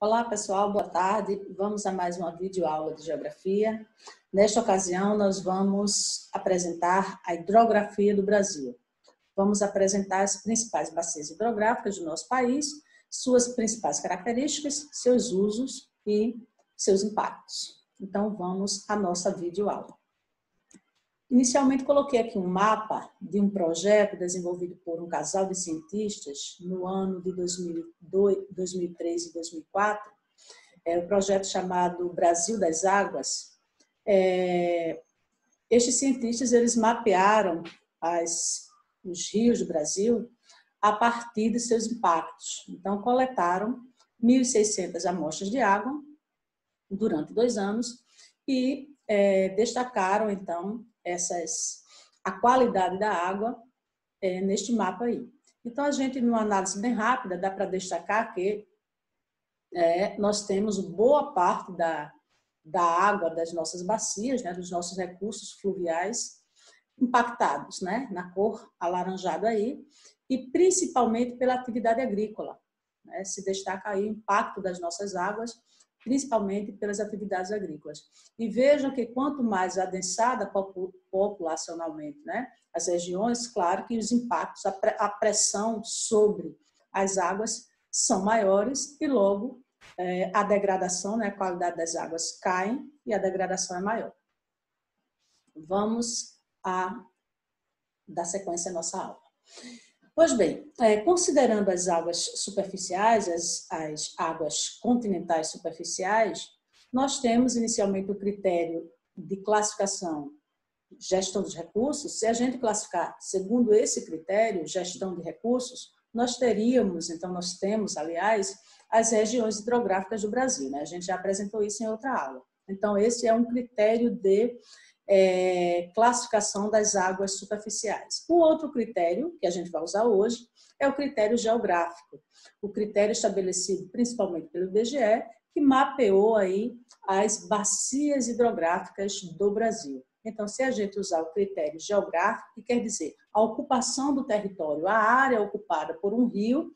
Olá pessoal, boa tarde. Vamos a mais uma videoaula de geografia. Nesta ocasião nós vamos apresentar a hidrografia do Brasil. Vamos apresentar as principais bacias hidrográficas do nosso país, suas principais características, seus usos e seus impactos. Então vamos à nossa videoaula. Inicialmente coloquei aqui um mapa de um projeto desenvolvido por um casal de cientistas no ano de 2003 e 2004, o projeto chamado Brasil das Águas. Estes cientistas eles mapearam os rios do Brasil a partir de seus impactos. Então coletaram 1.600 amostras de água durante 2 anos e destacaram então a qualidade da água neste mapa aí. Então, a gente, numa análise bem rápida, dá para destacar que nós temos boa parte da água das nossas bacias, né, dos nossos recursos fluviais impactados, né, na cor alaranjada aí, e principalmente pela atividade agrícola. Né, se destaca aí o impacto das nossas águas, principalmente pelas atividades agrícolas. E vejam que quanto mais adensada populacionalmente, né, as regiões, claro que os impactos, a pressão sobre as águas são maiores e logo a degradação, né, a qualidade das águas cai e a degradação é maior. Vamos dar sequência à nossa aula. Pois bem, considerando as águas superficiais, as águas continentais superficiais, nós temos inicialmente o critério de classificação gestão dos recursos. Se a gente classificar segundo esse critério, gestão de recursos, nós temos, aliás, as regiões hidrográficas do Brasil, né? A gente já apresentou isso em outra aula. Então, esse é um critério de classificação das águas superficiais. O outro critério que a gente vai usar hoje é o critério geográfico, o critério estabelecido principalmente pelo IBGE, que mapeou aí as bacias hidrográficas do Brasil. Então, se a gente usar o critério geográfico, que quer dizer a ocupação do território, a área ocupada por um rio,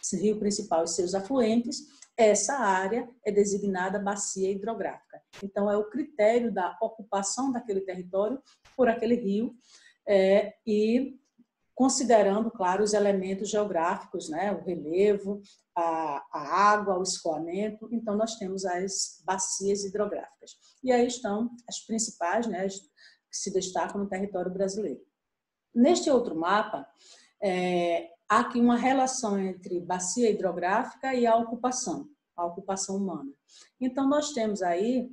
esse rio principal e seus afluentes, essa área é designada bacia hidrográfica. Então, é o critério da ocupação daquele território por aquele rio e considerando, claro, os elementos geográficos, né? O relevo, a água, o escoamento. Então, nós temos as bacias hidrográficas. E aí estão as principais, né, que se destacam no território brasileiro. Neste outro mapa, há aqui uma relação entre bacia hidrográfica e a ocupação humana. Então, nós temos aí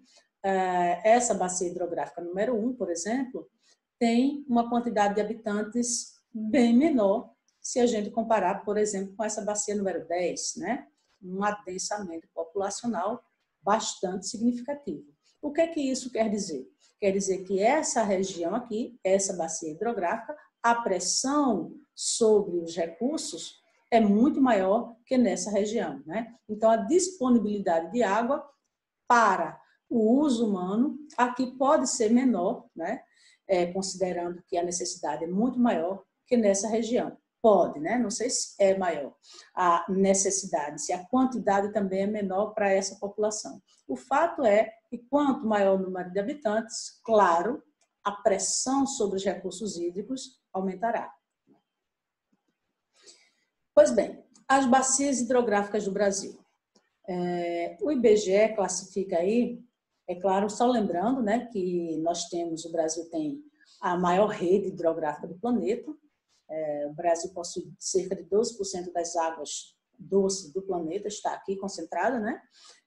essa bacia hidrográfica número 1, por exemplo, tem uma quantidade de habitantes bem menor se a gente comparar, por exemplo, com essa bacia número 10, né? Um adensamento populacional bastante significativo. O que é que isso quer dizer? Quer dizer que essa região aqui, essa bacia hidrográfica, a pressão sobre os recursos é muito maior que nessa região, né? Então, a disponibilidade de água para o uso humano aqui pode ser menor, né? Considerando que a necessidade é muito maior que nessa região. Pode, né? Não sei se é maior a necessidade, se a quantidade também é menor para essa população. O fato é que quanto maior o número de habitantes, claro, a pressão sobre os recursos hídricos aumentará. Pois bem, as bacias hidrográficas do Brasil. O IBGE classifica aí, é claro, só lembrando, né, que o Brasil tem a maior rede hidrográfica do planeta. O Brasil possui cerca de 12% das águas doces do planeta, está aqui concentrada, né?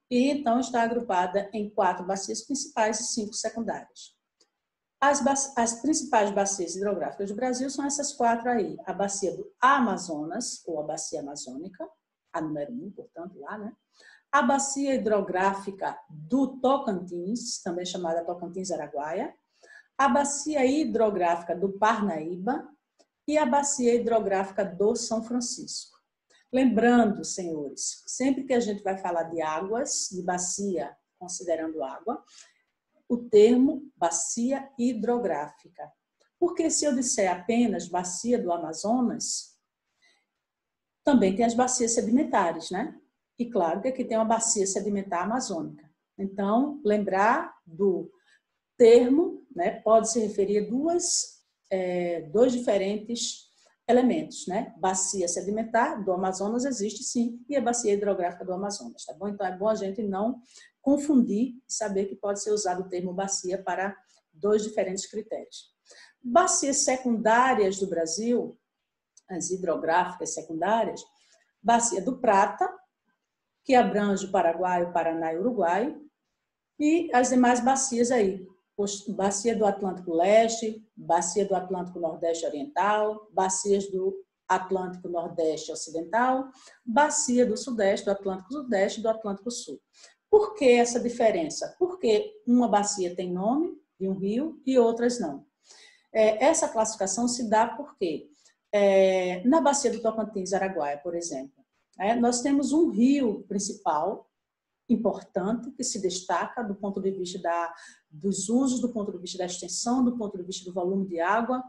E então está agrupada em 4 bacias principais e 5 secundárias. As principais bacias hidrográficas do Brasil são essas 4 aí. A bacia do Amazonas, ou a bacia amazônica, a número 1, portanto, lá, né? A bacia hidrográfica do Tocantins, também chamada Tocantins-Araguaia. A bacia hidrográfica do Parnaíba e a bacia hidrográfica do São Francisco. Lembrando, senhores, sempre que a gente vai falar de águas, de bacia, considerando água, o termo bacia hidrográfica. Porque se eu disser apenas bacia do Amazonas, também tem as bacias sedimentares, né? E claro que aqui tem uma bacia sedimentar amazônica. Então, lembrar do termo, né, pode se referir a dois diferentes elementos, né? Bacia sedimentar do Amazonas existe sim, e a bacia hidrográfica do Amazonas, tá bom? Então é bom a gente não confundir e saber que pode ser usado o termo bacia para dois diferentes critérios. Bacias secundárias do Brasil, as hidrográficas secundárias, bacia do Prata, que abrange o Paraguai, o Paraná e o Uruguai, e as demais bacias aí, bacia do Atlântico Leste, bacia do Atlântico Nordeste Oriental, bacias do Atlântico Nordeste Ocidental, bacia do Sudeste, do Atlântico Sudeste e do Atlântico Sul. Por que essa diferença? Porque uma bacia tem nome de um rio e outras não. Essa classificação se dá porque na bacia do Tocantins-Araguaia, por exemplo, nós temos um rio principal importante, que se destaca do ponto de vista dos usos, do ponto de vista da extensão, do ponto de vista do volume de água,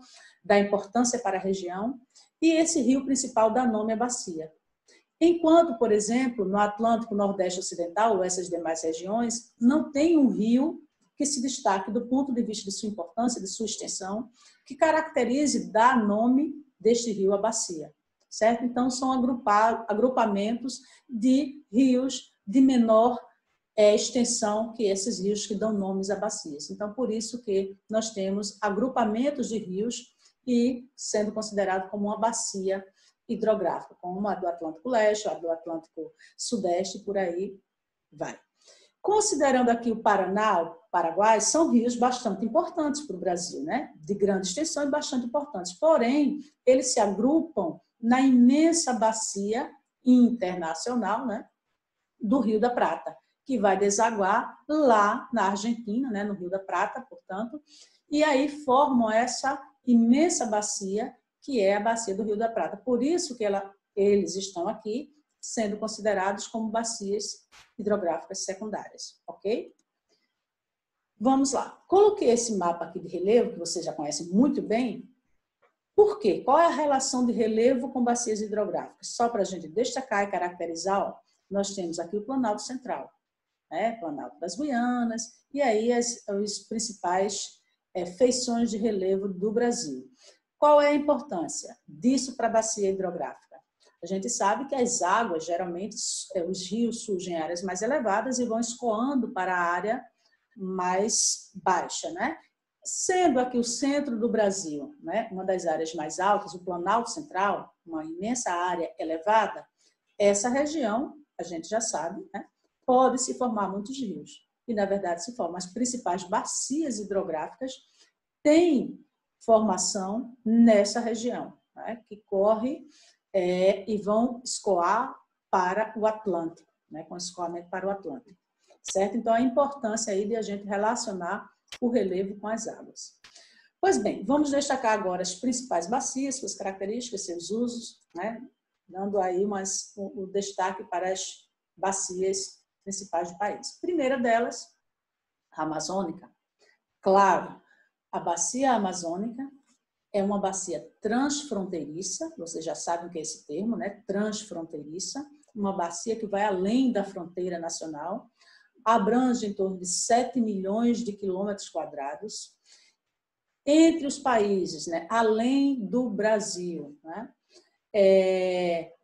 da importância para a região, e esse rio principal dá nome à bacia. Enquanto, por exemplo, no Atlântico Nordeste Ocidental, ou essas demais regiões, não tem um rio que se destaque do ponto de vista de sua importância, de sua extensão, que caracterize, dá nome deste rio à bacia, certo? Então, são agrupamentos de rios de menor extensão que esses rios que dão nomes a bacias. Então, por isso que nós temos agrupamentos de rios e sendo considerado como uma bacia hidrográfica, como a do Atlântico Leste, a do Atlântico Sudeste, por aí vai. Considerando aqui o Paraná, o Paraguai, são rios bastante importantes para o Brasil, né? De grande extensão e bastante importantes. Porém, eles se agrupam na imensa bacia internacional, né? Do Rio da Prata, que vai desaguar lá na Argentina, né, no Rio da Prata, portanto, e aí formam essa imensa bacia, que é a bacia do Rio da Prata. Por isso que eles estão aqui sendo considerados como bacias hidrográficas secundárias, ok? Vamos lá. Coloquei esse mapa aqui de relevo, que você já conhece muito bem. Por quê? Qual é a relação de relevo com bacias hidrográficas? Só para a gente destacar e caracterizar, ó, nós temos aqui o Planalto Central, né? Planalto das Guianas, e aí as principais feições de relevo do Brasil. Qual é a importância disso para a bacia hidrográfica? A gente sabe que as águas, geralmente, os rios surgem em áreas mais elevadas e vão escoando para a área mais baixa, né? Sendo aqui o centro do Brasil, né? Uma das áreas mais altas, o Planalto Central, uma imensa área elevada, essa região, a gente já sabe, né, pode se formar muitos rios. E, na verdade, se formam. As principais bacias hidrográficas têm formação nessa região, né, que corre e vão escoar para o Atlântico, né, com escoamento para o Atlântico. Certo? Então, a importância aí de a gente relacionar o relevo com as águas. Pois bem, vamos destacar agora as principais bacias, suas características, seus usos, né? Dando aí o destaque para as bacias principais do país. Primeira delas, a amazônica. Claro, a bacia amazônica é uma bacia transfronteiriça, vocês já sabem o que é esse termo, né? Transfronteiriça, uma bacia que vai além da fronteira nacional, abrange em torno de 7 milhões de quilômetros quadrados, entre os países, né? Além do Brasil, né?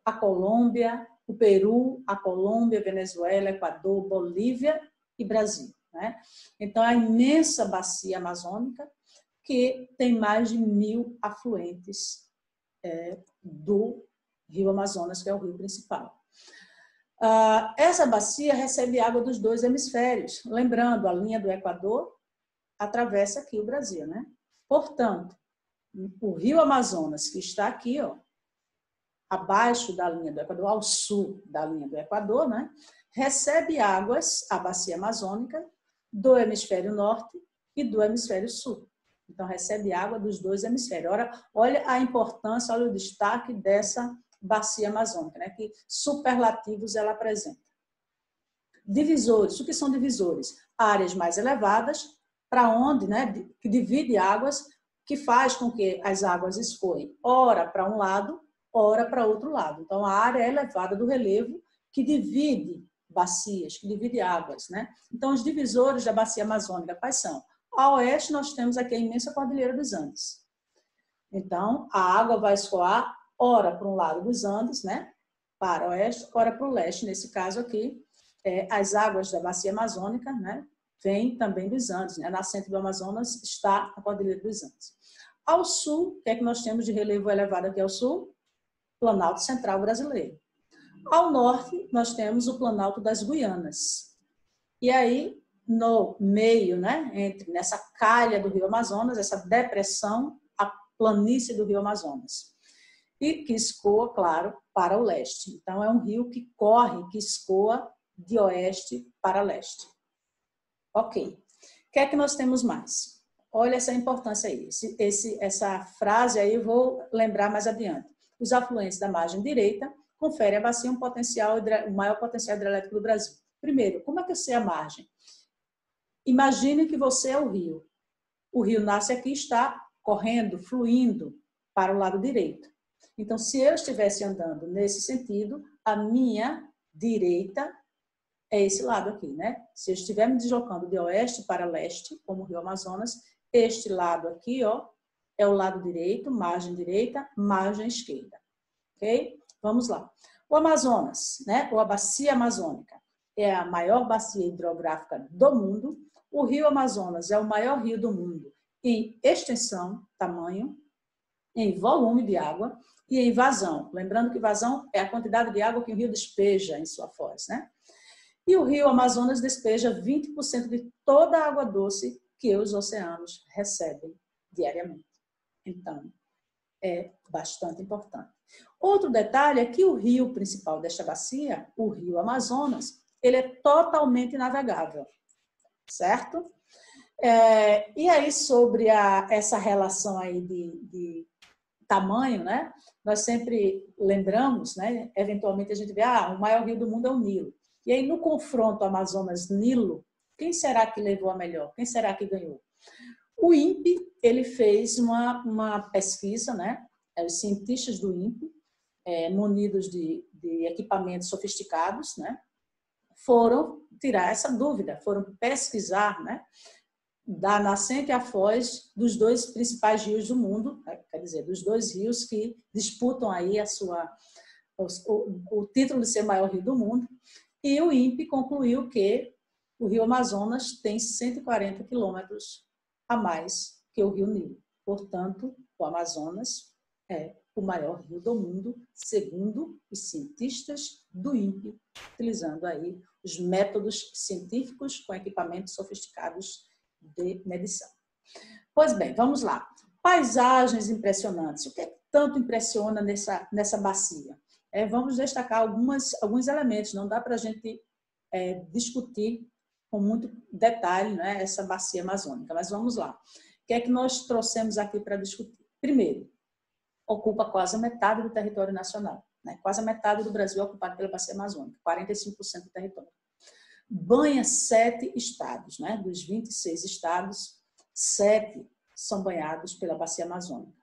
A Colômbia, o Peru, a Colômbia, Venezuela, Equador, Bolívia e Brasil, né? Então, a imensa bacia amazônica que tem mais de 1.000 afluentes do Rio Amazonas, que é o rio principal. Essa bacia recebe água dos dois hemisférios. Lembrando, a linha do Equador atravessa aqui o Brasil, né? Portanto, o Rio Amazonas, que está aqui, ó, abaixo da linha do Equador, ao sul da linha do Equador, né, recebe águas, a bacia amazônica, do hemisfério norte e do hemisfério sul. Então, recebe água dos dois hemisférios. Olha a importância, olha o destaque dessa bacia amazônica, né, que superlativos ela apresenta. Divisores. O que são divisores? Áreas mais elevadas, para onde, né, que divide águas, que faz com que as águas escoem, ora para um lado, ora para outro lado. Então, a área elevada do relevo que divide bacias, que divide águas, né? Então, os divisores da bacia amazônica, quais são? A oeste, nós temos aqui a imensa Cordilheira dos Andes. Então, a água vai escoar, ora para um lado dos Andes, né? Para o oeste, ora para o leste, nesse caso aqui, as águas da bacia amazônica, né? Vêm também dos Andes, né? A nascente do Amazonas está na Cordilheira dos Andes. Ao sul, o que é que nós temos de relevo elevado aqui ao sul? Planalto Central Brasileiro. Ao norte, nós temos o Planalto das Guianas. E aí, no meio, né, nessa calha do Rio Amazonas, essa depressão, a planície do Rio Amazonas. E que escoa, claro, para o leste. Então, é um rio que corre, que escoa de oeste para leste. Ok. O que é que nós temos mais? Olha essa importância aí. Essa frase aí eu vou lembrar mais adiante. Os afluentes da margem direita conferem à bacia o maior potencial hidrelétrico do Brasil. Primeiro, como é que eu sei a margem? Imagine que você é o rio. O rio nasce aqui e está correndo, fluindo para o lado direito. Então, se eu estivesse andando nesse sentido, a minha direita é esse lado aqui, né? Se eu estiver me deslocando de oeste para leste, como o Rio Amazonas, este lado aqui, ó, é o lado direito, margem direita, margem esquerda. Ok? Vamos lá. O Amazonas, né? Ou a bacia amazônica, é a maior bacia hidrográfica do mundo. O Rio Amazonas é o maior rio do mundo em extensão, tamanho, em volume de água e em vazão. Lembrando que vazão é a quantidade de água que o rio despeja em sua foz, né? E o Rio Amazonas despeja 20% de toda a água doce que os oceanos recebem diariamente. Então, é bastante importante. Outro detalhe é que o rio principal desta bacia, o Rio Amazonas, ele é totalmente navegável, certo? E aí, sobre essa relação aí de tamanho, né? Nós sempre lembramos, né? Eventualmente a gente vê, o maior rio do mundo é o Nilo. E aí, no confronto Amazonas-Nilo, quem será que levou a melhor? Quem será que ganhou? O INPE, ele fez uma pesquisa, né? Os cientistas do INPE, munidos de equipamentos sofisticados, né? Foram tirar essa dúvida, foram pesquisar, né? Da nascente à foz dos dois principais rios do mundo, quer dizer, dos dois rios que disputam aí o título de ser o maior rio do mundo, e o INPE concluiu que o Rio Amazonas tem 140 quilômetros a mais que o Rio Nilo. Portanto, o Amazonas é o maior rio do mundo, segundo os cientistas do INPE, utilizando aí os métodos científicos com equipamentos sofisticados de medição. Pois bem, vamos lá. Paisagens impressionantes. O que é que tanto impressiona nessa bacia? Vamos destacar alguns elementos. Não dá para a gente discutir com muito detalhe, né, essa bacia amazônica, mas vamos lá. O que é que nós trouxemos aqui para discutir? Primeiro, ocupa quase a metade do território nacional, né? Quase a metade do Brasil é ocupado pela bacia amazônica, 45% do território. Banha 7 estados, né? Dos 26 estados, 7 são banhados pela bacia amazônica.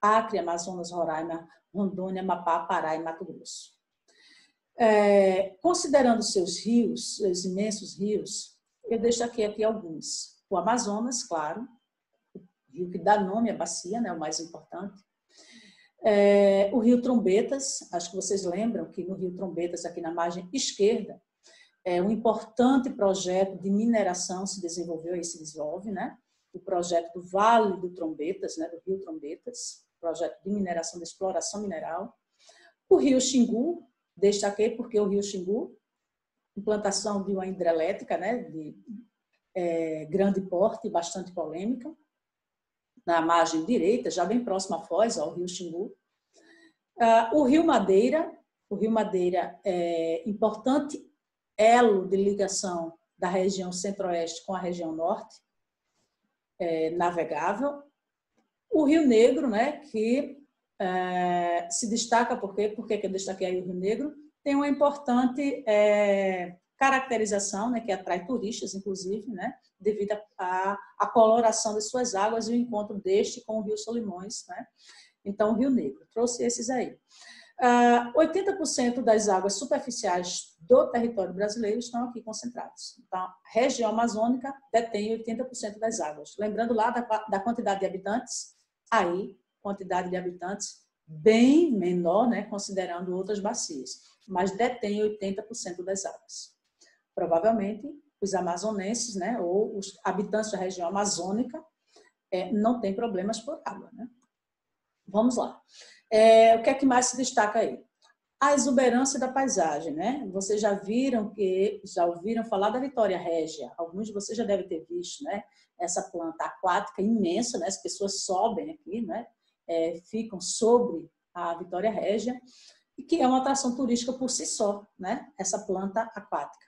Acre, Amazonas, Roraima, Rondônia, Amapá, Pará e Mato Grosso. Considerando seus rios, seus imensos rios, eu destaquei aqui alguns. O Amazonas, claro, o rio que dá nome à bacia, né? O mais importante. O Rio Trombetas, acho que vocês lembram que no Rio Trombetas, aqui na margem esquerda, um importante projeto de mineração se desenvolveu e se desenvolve, né? O projeto do Vale do Trombetas, né? Do Rio Trombetas, projeto de mineração, de exploração mineral. O Rio Xingu, destaquei porque o Rio Xingu, implantação de uma hidrelétrica, né? De grande porte, bastante polêmica, na margem direita, já bem próximo à foz, ao Rio Xingu. O Rio Madeira é importante elo de ligação da região centro-oeste com a região norte, navegável. O Rio Negro, né, que se destaca, por quê? Por que eu destaquei aí o Rio Negro? Tem uma importante caracterização, né, que atrai turistas, inclusive, né, devido à coloração de suas águas e o encontro deste com o Rio Solimões, né? Então, o Rio Negro. Trouxe esses aí. 80% das águas superficiais do território brasileiro estão aqui concentradas. Então, a região amazônica detém 80% das águas. Lembrando lá da quantidade de habitantes, aí, quantidade de habitantes bem menor, né, considerando outras bacias, mas detém 80% das águas. Provavelmente, os amazonenses, né, ou os habitantes da região amazônica, não têm problemas por água, né? Vamos lá. O que é que mais se destaca aí? A exuberância da paisagem, né? Vocês já ouviram falar da Vitória Régia. Alguns de vocês já devem ter visto, né? Essa planta aquática imensa, né? As pessoas sobem aqui, né? Ficam sobre a Vitória Régia, e que é uma atração turística por si só, né? Essa planta aquática.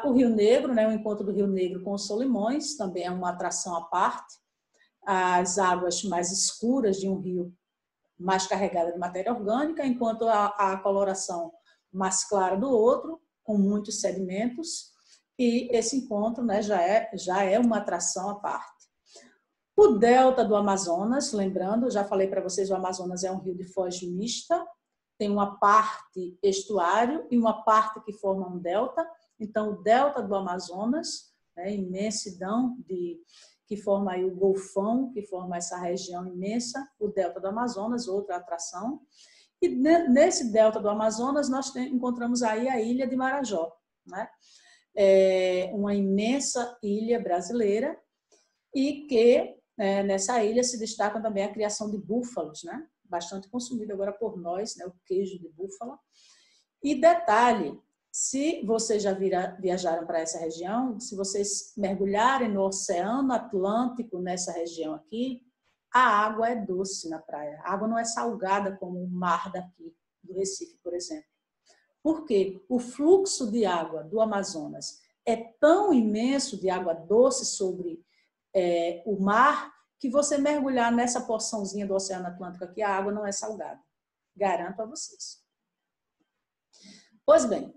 O Rio Negro, né? O encontro do Rio Negro com os Solimões, também é uma atração à parte. As águas mais escuras de um rio mais carregada de matéria orgânica, enquanto a coloração mais clara do outro, com muitos sedimentos, e esse encontro, né, já é uma atração à parte. O delta do Amazonas, lembrando, já falei para vocês, o Amazonas é um rio de foz mista, tem uma parte estuário e uma parte que forma um delta. Então, o delta do Amazonas, né, imensidão que forma aí o Golfão, que forma essa região imensa, o delta do Amazonas, outra atração. E nesse delta do Amazonas nós encontramos aí a ilha de Marajó, né? Uma imensa ilha brasileira, e que nessa ilha se destaca também a criação de búfalos, né? Bastante consumido agora por nós, né? O queijo de búfala. E detalhe, se vocês já viajaram para essa região, se vocês mergulharem no Oceano Atlântico, nessa região aqui, a água é doce na praia. A água não é salgada como o mar daqui, do Recife, por exemplo. Por quê? O fluxo de água do Amazonas é tão imenso de água doce sobre o mar, que você mergulhar nessa porçãozinha do Oceano Atlântico aqui, a água não é salgada. Garanto a vocês. Pois bem,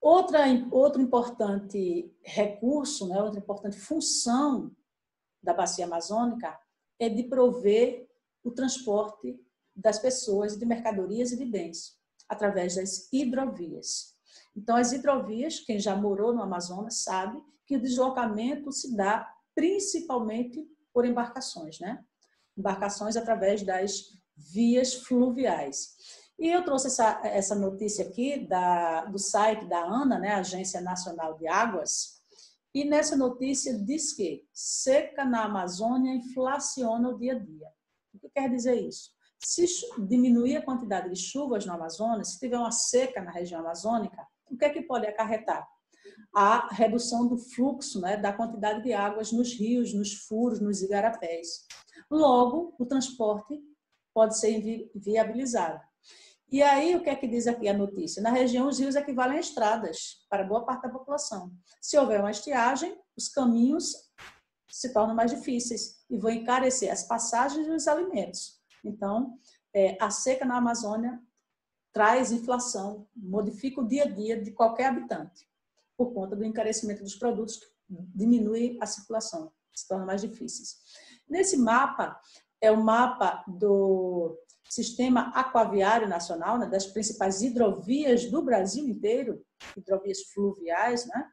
outro importante recurso, né, outra importante função da bacia amazônica é de prover o transporte das pessoas, de mercadorias e de bens, através das hidrovias. Então, as hidrovias, quem já morou no Amazonas sabe que o deslocamento se dá principalmente por embarcações, né? Embarcações através das vias fluviais. E eu trouxe essa notícia aqui do site da ANA, né, Agência Nacional de Águas, e nessa notícia diz que seca na Amazônia inflaciona o dia a dia. O que quer dizer isso? Se diminuir a quantidade de chuvas no Amazonas, se tiver uma seca na região amazônica, o que é que pode acarretar? A redução do fluxo, né, da quantidade de águas nos rios, nos furos, nos igarapés. Logo, o transporte pode ser viabilizado. E aí, o que é que diz aqui a notícia? Na região, os rios equivalem a estradas para boa parte da população. Se houver uma estiagem, os caminhos se tornam mais difíceis e vão encarecer as passagens e os alimentos. Então, a seca na Amazônia traz inflação, modifica o dia a dia de qualquer habitante, por conta do encarecimento dos produtos, que diminui a circulação, se torna mais difíceis. Nesse mapa, é o mapa do Sistema Aquaviário Nacional, né, das principais hidrovias do Brasil inteiro, hidrovias fluviais, né?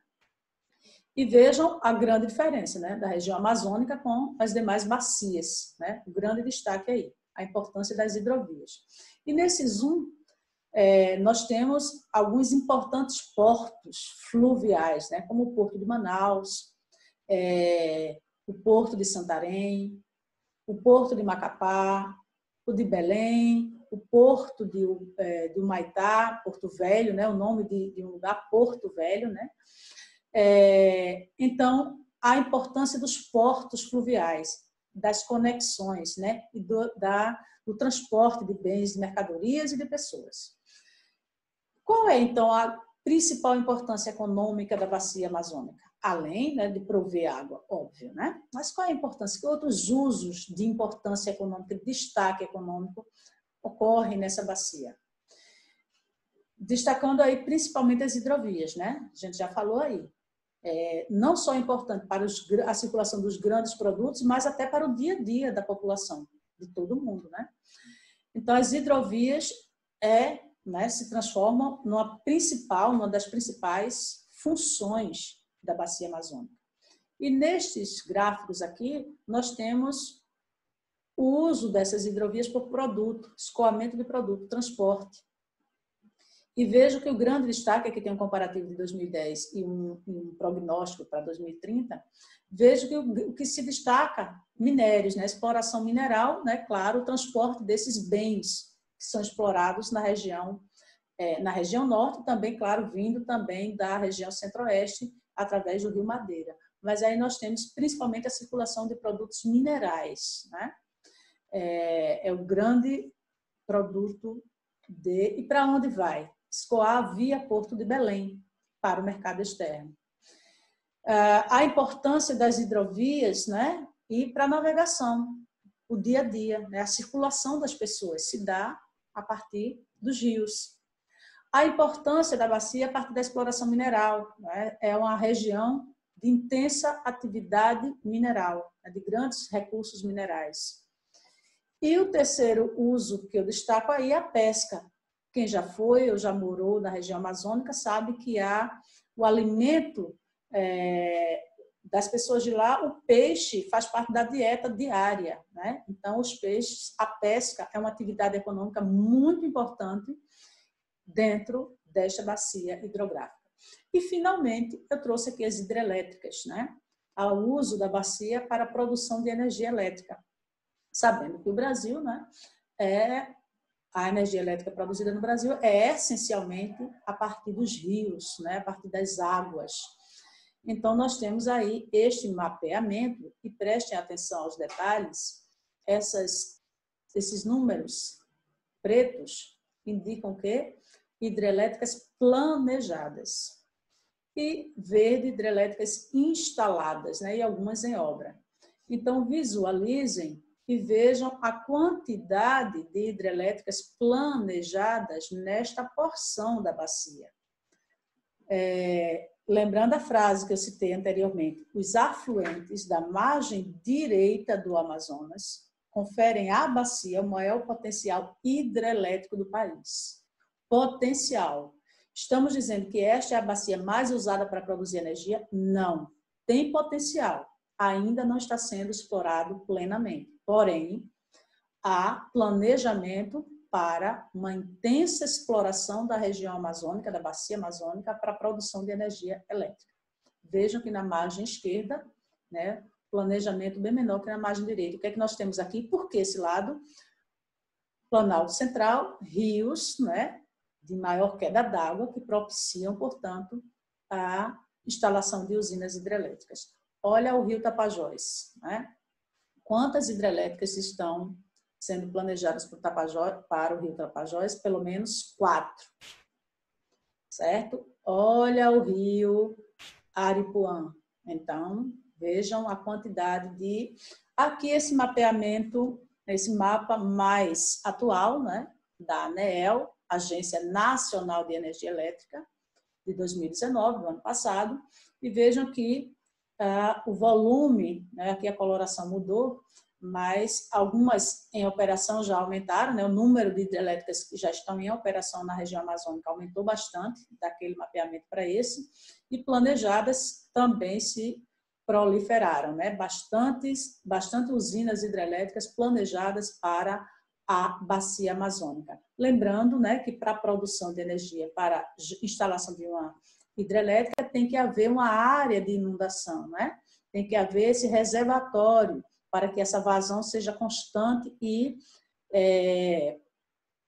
E vejam a grande diferença, né, da região amazônica com as demais bacias, né? O grande destaque aí, a importância das hidrovias. E nesse zoom, nós temos alguns importantes portos fluviais, né, como o Porto de Manaus, o Porto de Santarém, o Porto de Macapá, o de Belém, o Porto de Humaitá, Porto Velho, né, o nome de um lugar, Porto Velho, né? Então, a importância dos portos fluviais, das conexões, né, e do transporte de bens, de mercadorias e de pessoas. Qual é, então, a principal importância econômica da bacia amazônica? Além, né, de prover água, óbvio, né? Mas qual é a importância? Que outros usos de importância econômica, de destaque econômico, ocorrem nessa bacia? Destacando aí principalmente as hidrovias, né? A gente já falou aí. Não só é importante para a circulação dos grandes produtos, mas até para o dia a dia da população, de todo mundo, né? Então, as hidrovias se transformam numa das principais funções da bacia amazônica. E nestes gráficos aqui, nós temos o uso dessas hidrovias por produto, escoamento de produto, transporte. E vejo que o grande destaque, aqui tem um comparativo de 2010 e um prognóstico para 2030, vejo que o que se destaca, minérios, né? Exploração mineral, né? Claro, o transporte desses bens que são explorados na região norte, também, claro, vindo também da região centro-oeste, através do Rio Madeira. Mas aí nós temos principalmente a circulação de produtos minerais, né? É o grande produto e para onde vai? Escoar via Porto de Belém para o mercado externo. A importância das hidrovias, né? E para a navegação, o dia a dia, né? A circulação das pessoas se dá a partir dos rios. A importância da bacia a partir da exploração mineral, né? É uma região de intensa atividade mineral, né? De grandes recursos minerais. E o terceiro uso que eu destaco aí é a pesca. Quem já foi ou já morou na região amazônica sabe que o alimento das pessoas de lá, o peixe faz parte da dieta diária, né? Então, os peixes, a pesca é uma atividade econômica muito importante dentro desta bacia hidrográfica. E, finalmente, eu trouxe aqui as hidrelétricas, né? O uso da bacia para a produção de energia elétrica. Sabendo que o Brasil, né, a energia elétrica produzida no Brasil é essencialmente a partir dos rios, né, a partir das águas. Então, nós temos aí este mapeamento, e prestem atenção aos detalhes, esses números pretos indicam que hidrelétricas planejadas, e verde, hidrelétricas instaladas, né, e algumas em obra. Então, visualizem e vejam a quantidade de hidrelétricas planejadas nesta porção da bacia. Lembrando a frase que eu citei anteriormente, os afluentes da margem direita do Amazonas conferem à bacia o maior potencial hidrelétrico do país. Potencial. Estamos dizendo que esta é a bacia mais usada para produzir energia? Não. Tem potencial. Ainda não está sendo explorado plenamente. Porém, há planejamento para uma intensa exploração da região amazônica, da bacia amazônica, para a produção de energia elétrica. Vejam que na margem esquerda, né, planejamento bem menor que na margem direita. O que é que nós temos aqui? Por que esse lado? Planalto Central, rios, né, de maior queda d'água, que propiciam, portanto, a instalação de usinas hidrelétricas. Olha o rio Tapajós, né? Quantas hidrelétricas estão sendo planejadas para o rio Tapajós? Pelo menos 4, certo? Olha o rio Aripuã. Então, vejam a quantidade de... Aqui esse mapeamento, esse mapa mais atual, né, da ANEEL, Agência Nacional de Energia Elétrica, de 2019, do ano passado, e vejam que o volume, né, aqui a coloração mudou, mas algumas em operação já aumentaram, né, o número de hidrelétricas que já estão em operação na região amazônica aumentou bastante, daquele mapeamento para esse, e planejadas também se proliferaram, né, bastante usinas hidrelétricas planejadas para a bacia amazônica. Lembrando, né, que para a produção de energia, para a instalação de uma hidrelétrica, tem que haver uma área de inundação, né? Tem que haver esse reservatório para que essa vazão seja constante e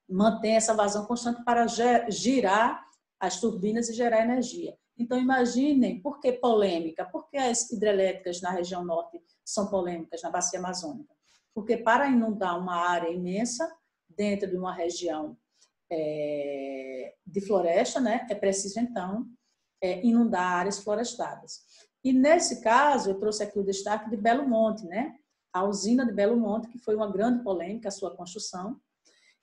mantenha essa vazão constante para girar as turbinas e gerar energia. Então, imaginem, por que polêmica? Por que as hidrelétricas na região norte são polêmicas, na bacia amazônica? Porque para inundar uma área imensa dentro de uma região de floresta, né, é preciso, então, inundar áreas florestadas. E, nesse caso, eu trouxe aqui o destaque de Belo Monte, né? A usina de Belo Monte, que foi uma grande polêmica, a sua construção,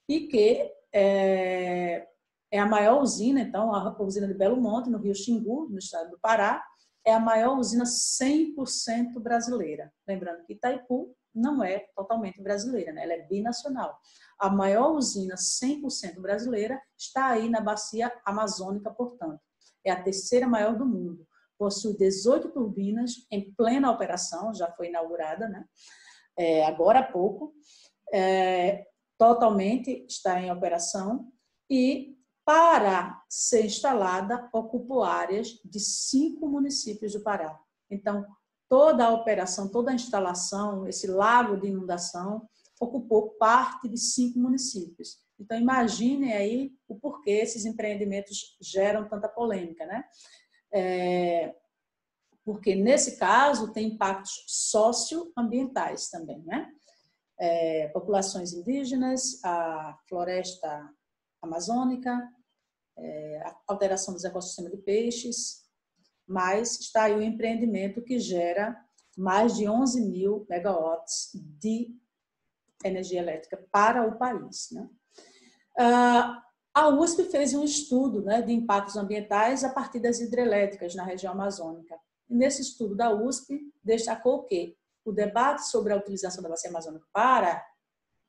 e que é a maior usina, então, a usina de Belo Monte, no Rio Xingu, no estado do Pará, é a maior usina 100% brasileira. Lembrando que Itaipu não é totalmente brasileira, né? Ela é binacional. a maior usina 100% brasileira está aí na bacia amazônica, portanto. É a terceira maior do mundo. Possui 18 turbinas em plena operação, já foi inaugurada, né? Agora há pouco. Totalmente está em operação e, para ser instalada, ocupou áreas de 5 municípios do Pará. Então, toda a operação, toda a instalação, esse lago de inundação, ocupou parte de 5 municípios. Então, imaginem aí o porquê esses empreendimentos geram tanta polêmica, né? Porque, nesse caso, tem impactos socioambientais também, né? Populações indígenas, a floresta amazônica, a alteração dos ecossistemas de peixes, mas está aí o empreendimento que gera mais de 11 mil megawatts de energia elétrica para o país, né? A USP fez um estudo, né, de impactos ambientais a partir das hidrelétricas na região amazônica. E nesse estudo da USP, destacou que o debate sobre a utilização da bacia amazônica para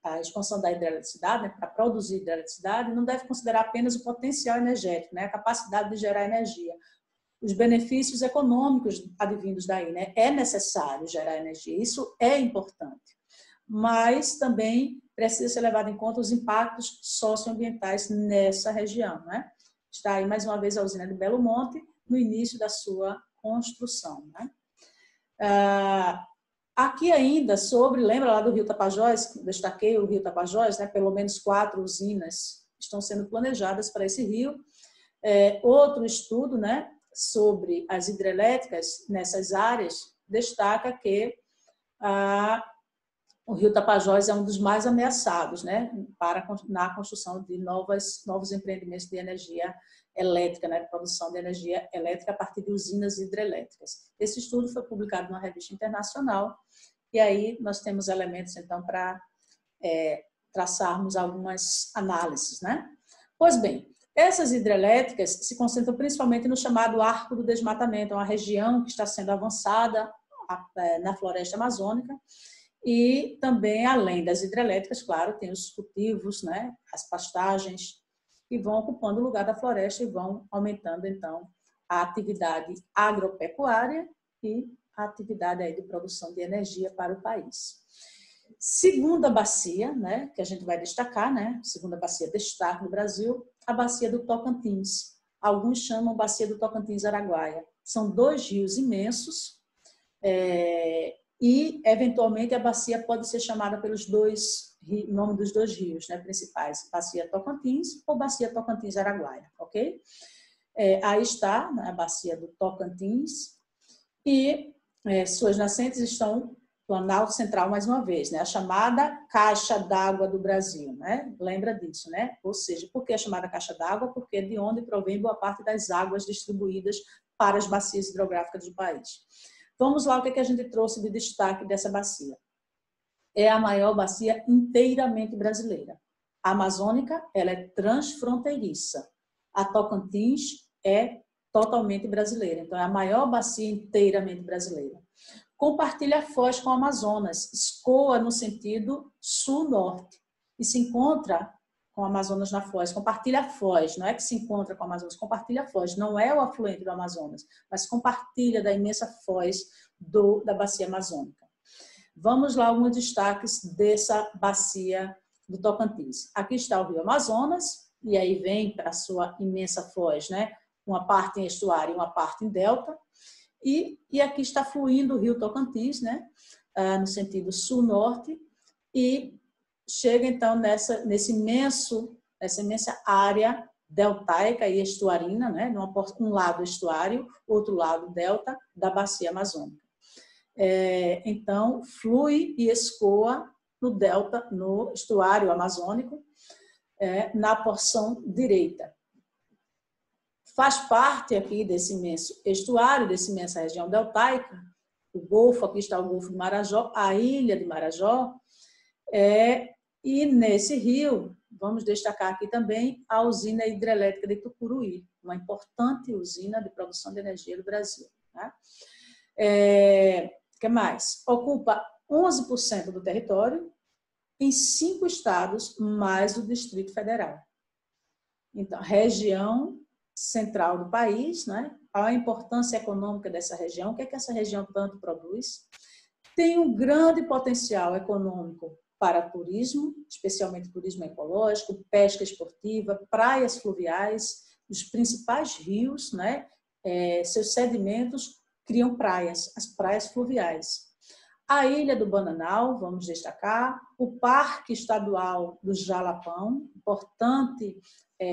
a expansão da hidroeletricidade, né, para produzir hidroeletricidade, não deve considerar apenas o potencial energético, né, a capacidade de gerar energia, os benefícios econômicos advindos daí, né? É necessário gerar energia, isso é importante, mas também precisa ser levado em conta os impactos socioambientais nessa região, né? Está aí mais uma vez a usina de Belo Monte no início da sua construção, né? Aqui ainda sobre, lembra lá do Rio Tapajós, destaquei o Rio Tapajós, né? Pelo menos 4 usinas estão sendo planejadas para esse rio. Outro estudo, né, sobre as hidrelétricas nessas áreas destaca que o Rio Tapajós é um dos mais ameaçados, né, na construção de novos empreendimentos de energia elétrica, né, de produção de energia elétrica a partir de usinas hidrelétricas. Esse estudo foi publicado numa revista internacional e aí nós temos elementos, então, para traçarmos algumas análises, né? Pois bem, essas hidrelétricas se concentram principalmente no chamado Arco do Desmatamento, uma região que está sendo avançada na floresta amazônica. E também, além das hidrelétricas, claro, tem os cultivos, né, as pastagens, que vão ocupando o lugar da floresta e vão aumentando, então, a atividade agropecuária e a atividade aí de produção de energia para o país. Segunda bacia, né, que a gente vai destacar, né, segunda bacia destaque no Brasil, a bacia do Tocantins. Alguns chamam bacia do Tocantins-Araguaia. São 2 rios imensos, e, eventualmente, a bacia pode ser chamada pelos nome dos 2 rios, né, principais, bacia Tocantins ou bacia Tocantins-Araguaia, ok? Aí está, né, a bacia do Tocantins e suas nascentes estão Planalto Central, mais uma vez, né, a chamada Caixa d'Água do Brasil, né? Lembra disso, né? Ou seja, por que a chamada Caixa d'Água? Porque é de onde provém boa parte das águas distribuídas para as bacias hidrográficas do país. Vamos lá, o que a gente trouxe de destaque dessa bacia. É a maior bacia inteiramente brasileira. A amazônica, ela é transfronteiriça. A Tocantins é totalmente brasileira. Então, é a maior bacia inteiramente brasileira. Compartilha a foz com o Amazonas, escoa no sentido sul-norte e se encontra com o Amazonas na foz, compartilha a foz, não é que se encontra com o Amazonas, compartilha a foz, não é o afluente do Amazonas, mas compartilha da imensa foz da bacia amazônica. Vamos lá, alguns destaques dessa bacia do Tocantins. Aqui está o Rio Amazonas, e aí vem para a sua imensa foz, né? Uma parte em estuário e uma parte em delta. E aqui está fluindo o Rio Tocantins, né? No sentido sul-norte, e chega então nessa imensa área deltaica e estuarina, né? Um lado estuário, outro lado delta da bacia amazônica. Então, flui e escoa no delta, no estuário amazônico, na porção direita. Faz parte aqui desse imenso estuário, dessa imensa região deltaica, o Golfo, aqui está o Golfo de Marajó, a ilha de Marajó, e nesse rio, vamos destacar aqui também a usina hidrelétrica de Tucuruí, uma importante usina de produção de energia do Brasil. Né? Que mais? Ocupa 11% do território, em 5 estados, mais o Distrito Federal. Então, região central do país, né? A importância econômica dessa região, o que é que essa região tanto produz? Tem um grande potencial econômico para turismo, especialmente turismo ecológico, pesca esportiva, praias fluviais, os principais rios, né? Seus sedimentos criam praias, as praias fluviais. A Ilha do Bananal, vamos destacar, o Parque Estadual do Jalapão, importante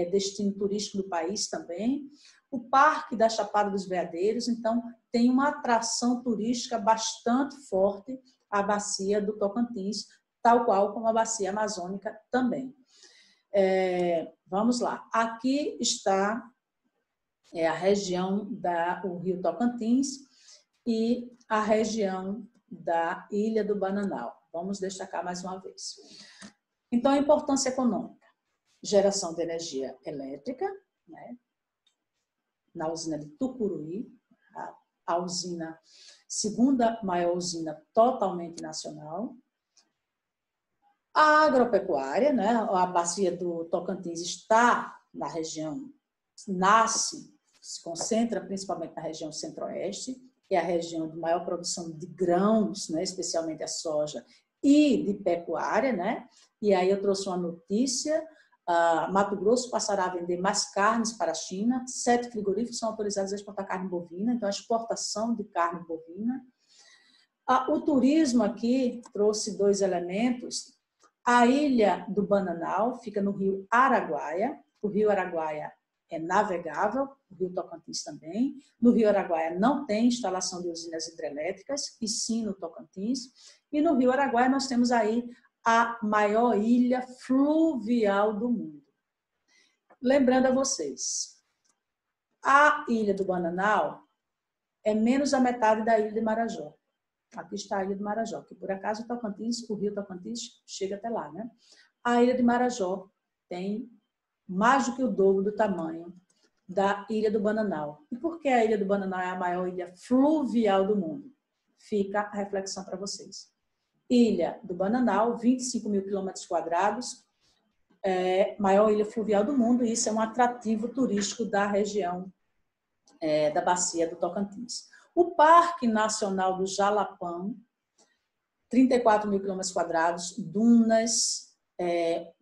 destino turístico do país também, o Parque da Chapada dos Veadeiros, então tem uma atração turística bastante forte a bacia do Tocantins, tal qual como a bacia amazônica também. Vamos lá, aqui está a região do Rio Tocantins e a região da Ilha do Bananal. Vamos destacar mais uma vez. Então, a importância econômica. Geração de energia elétrica, né? Na usina de Tucuruí, a usina, segunda maior usina totalmente nacional. A agropecuária, né? A bacia do Tocantins está na região, se concentra principalmente na região centro-oeste, que é a região de maior produção de grãos, né? Especialmente a soja, e de pecuária, né? E aí eu trouxe uma notícia: Mato Grosso passará a vender mais carnes para a China, 7 frigoríficos são autorizados a exportar carne bovina, então a exportação de carne bovina. O turismo aqui trouxe 2 elementos. A Ilha do Bananal fica no rio Araguaia, o rio Araguaia é navegável, o rio Tocantins também. No rio Araguaia não tem instalação de usinas hidrelétricas, e sim no Tocantins. E no rio Araguaia nós temos aí a maior ilha fluvial do mundo. Lembrando a vocês, a Ilha do Bananal é menos da metade da Ilha de Marajó. Aqui está a Ilha de Marajó, que por acaso o rio Tocantins chega até lá, né? A Ilha de Marajó tem mais do que o dobro do tamanho da Ilha do Bananal. E por que a Ilha do Bananal é a maior ilha fluvial do mundo? Fica a reflexão para vocês. Ilha do Bananal, 25 mil quilômetros quadrados, maior ilha fluvial do mundo, e isso é um atrativo turístico da região da bacia do Tocantins. O Parque Nacional do Jalapão, 34 mil quilômetros quadrados, dunas,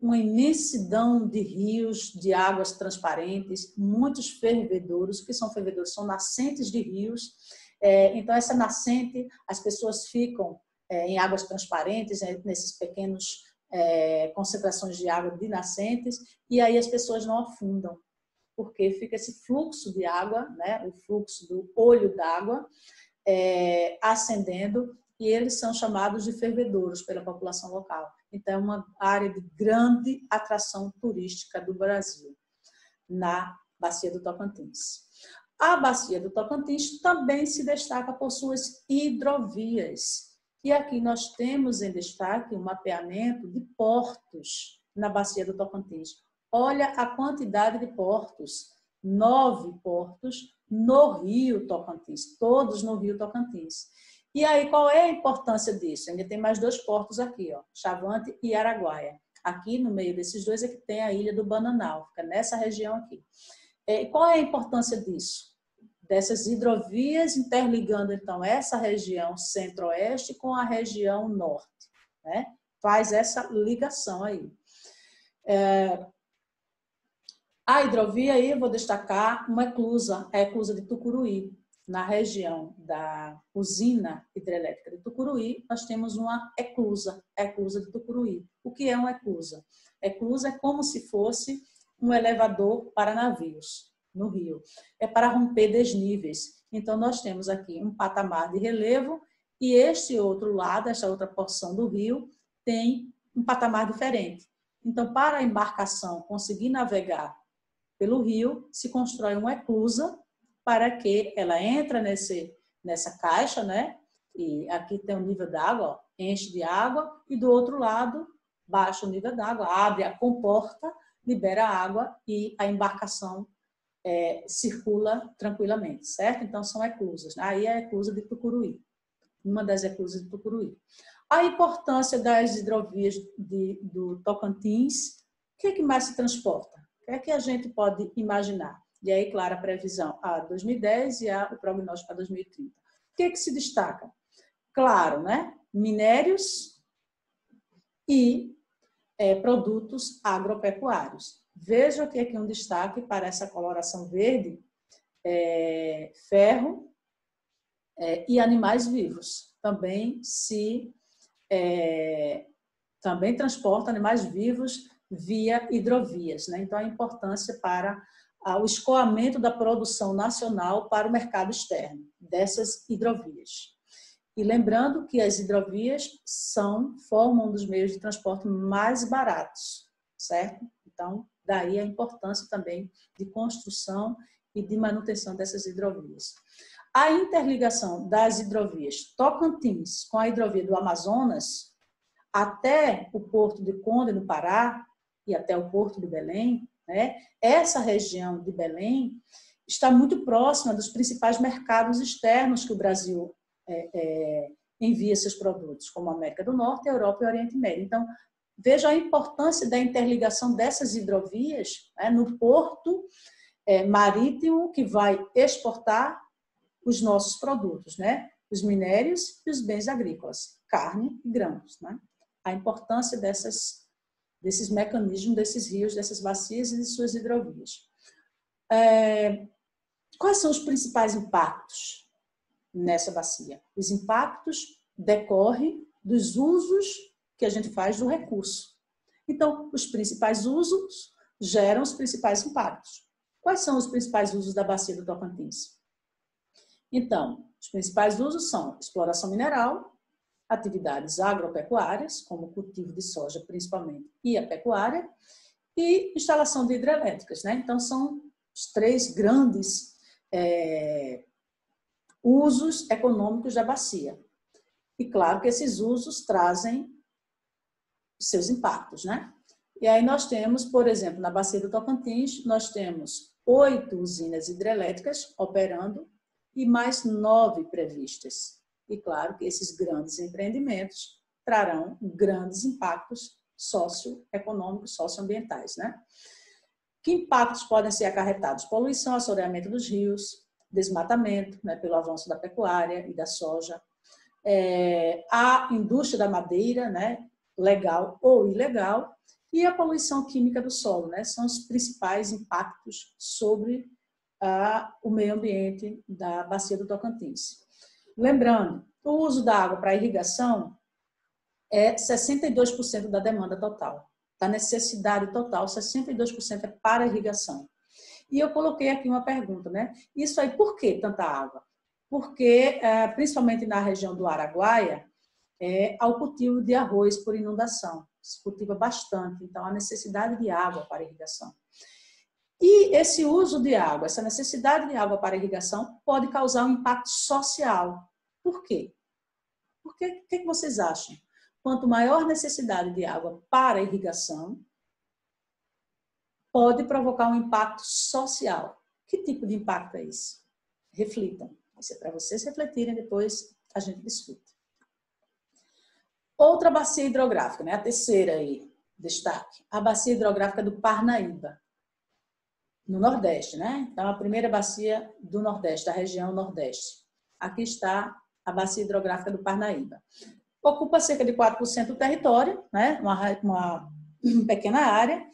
uma imensidão de rios, de águas transparentes, muitos fervedouros. O que são fervedouros? São nascentes de rios. Então, essa nascente, as pessoas ficam em águas transparentes, nesses pequenos concentrações de água de nascentes, e aí as pessoas não afundam, porque fica esse fluxo de água, né, o fluxo do olho d'água ascendendo, e eles são chamados de fervedouros pela população local. Então, é uma área de grande atração turística do Brasil, na bacia do Tocantins. A bacia do Tocantins também se destaca por suas hidrovias. E aqui nós temos em destaque o mapeamento de portos na bacia do Tocantins. Olha a quantidade de portos, 9 portos no Rio Tocantins, todos no Rio Tocantins. E aí, qual é a importância disso? Ainda tem mais 2 portos aqui, ó, Chavante e Araguaia. Aqui, no meio desses 2, é que tem a Ilha do Bananal, fica nessa região aqui. Qual é a importância disso? Dessas hidrovias interligando, então, essa região centro-oeste com a região norte, né? Faz essa ligação aí. A hidrovia aí, eu vou destacar uma eclusa, a eclusa de Tucuruí. Na região da usina hidrelétrica de Tucuruí, nós temos uma eclusa, a eclusa de Tucuruí. O que é uma eclusa? Eclusa é como se fosse um elevador para navios no rio. É para romper desníveis. Então, nós temos aqui um patamar de relevo e este outro lado, esta outra porção do rio, tem um patamar diferente. Então, para a embarcação conseguir navegar pelo rio, se constrói uma eclusa para que ela entre nessa caixa, né? E aqui tem o nível d'água, enche de água, e do outro lado, baixa o nível d'água, abre a comporta, libera a água e a embarcação circula tranquilamente, certo? Então, são eclusas. Aí é a eclusa de Tucuruí, uma das eclusas de Tucuruí. A importância das hidrovias do Tocantins, o que é que mais se transporta? O que é que a gente pode imaginar? E aí, claro, a previsão a 2010 e o prognóstico para 2030. O que é que se destaca? Claro, né? Minérios e produtos agropecuários. Veja que aqui um destaque para essa coloração verde, ferro e animais vivos. Também transporta animais vivos via hidrovias, né? Então, a importância para o escoamento da produção nacional para o mercado externo dessas hidrovias. E lembrando que as hidrovias formam um dos meios de transporte mais baratos, certo? Então, daí a importância também de construção e de manutenção dessas hidrovias. A interligação das hidrovias Tocantins com a hidrovia do Amazonas até o Porto de Conde, no Pará, e até o Porto de Belém, né? Essa região de Belém está muito próxima dos principais mercados externos que o Brasil envia seus produtos, como a América do Norte, a Europa e o Oriente Médio. Então, veja a importância da interligação dessas hidrovias, né, no porto marítimo que vai exportar os nossos produtos, né, os minérios e os bens agrícolas, carne e grãos, né? A importância desses mecanismos, desses rios, dessas bacias e de suas hidrovias. Quais são os principais impactos nessa bacia? Os impactos decorrem dos usos que a gente faz do recurso. Então, os principais usos geram os principais impactos. Quais são os principais usos da bacia do Tocantins? Então, os principais usos são exploração mineral, atividades agropecuárias, como o cultivo de soja principalmente, e a pecuária, e instalação de hidrelétricas, né? Então, são os três grandes usos econômicos da bacia. E claro que esses usos trazem seus impactos, né? E aí nós temos, por exemplo, na bacia do Tocantins, nós temos 8 usinas hidrelétricas operando e mais 9 previstas. E claro que esses grandes empreendimentos trarão grandes impactos socioeconômicos, socioambientais, né? Que impactos podem ser acarretados? Poluição, assoreamento dos rios, desmatamento, né, pelo avanço da pecuária e da soja, a indústria da madeira, né, legal ou ilegal, e a poluição química do solo, né, são os principais impactos sobre o meio ambiente da bacia do Tocantins. Lembrando, o uso da água para irrigação é 62% da demanda total, da necessidade total, 62% é para irrigação. E eu coloquei aqui uma pergunta, né? Isso aí, por que tanta água? Porque, principalmente na região do Araguaia, há o cultivo de arroz por inundação. Se cultiva bastante, então há necessidade de água para irrigação. E esse uso de água, essa necessidade de água para irrigação pode causar um impacto social. Por quê? Porque, o que vocês acham? Quanto maior necessidade de água para irrigação, pode provocar um impacto social. Que tipo de impacto é esse? Reflitam. Isso é para vocês refletirem, depois a gente discute. Outra bacia hidrográfica, né? A terceira aí, destaque. A bacia hidrográfica do Parnaíba, no Nordeste, né? Então, a primeira bacia do Nordeste, da região Nordeste. Aqui está a bacia hidrográfica do Parnaíba. Ocupa cerca de 4% do território, né? Uma pequena área,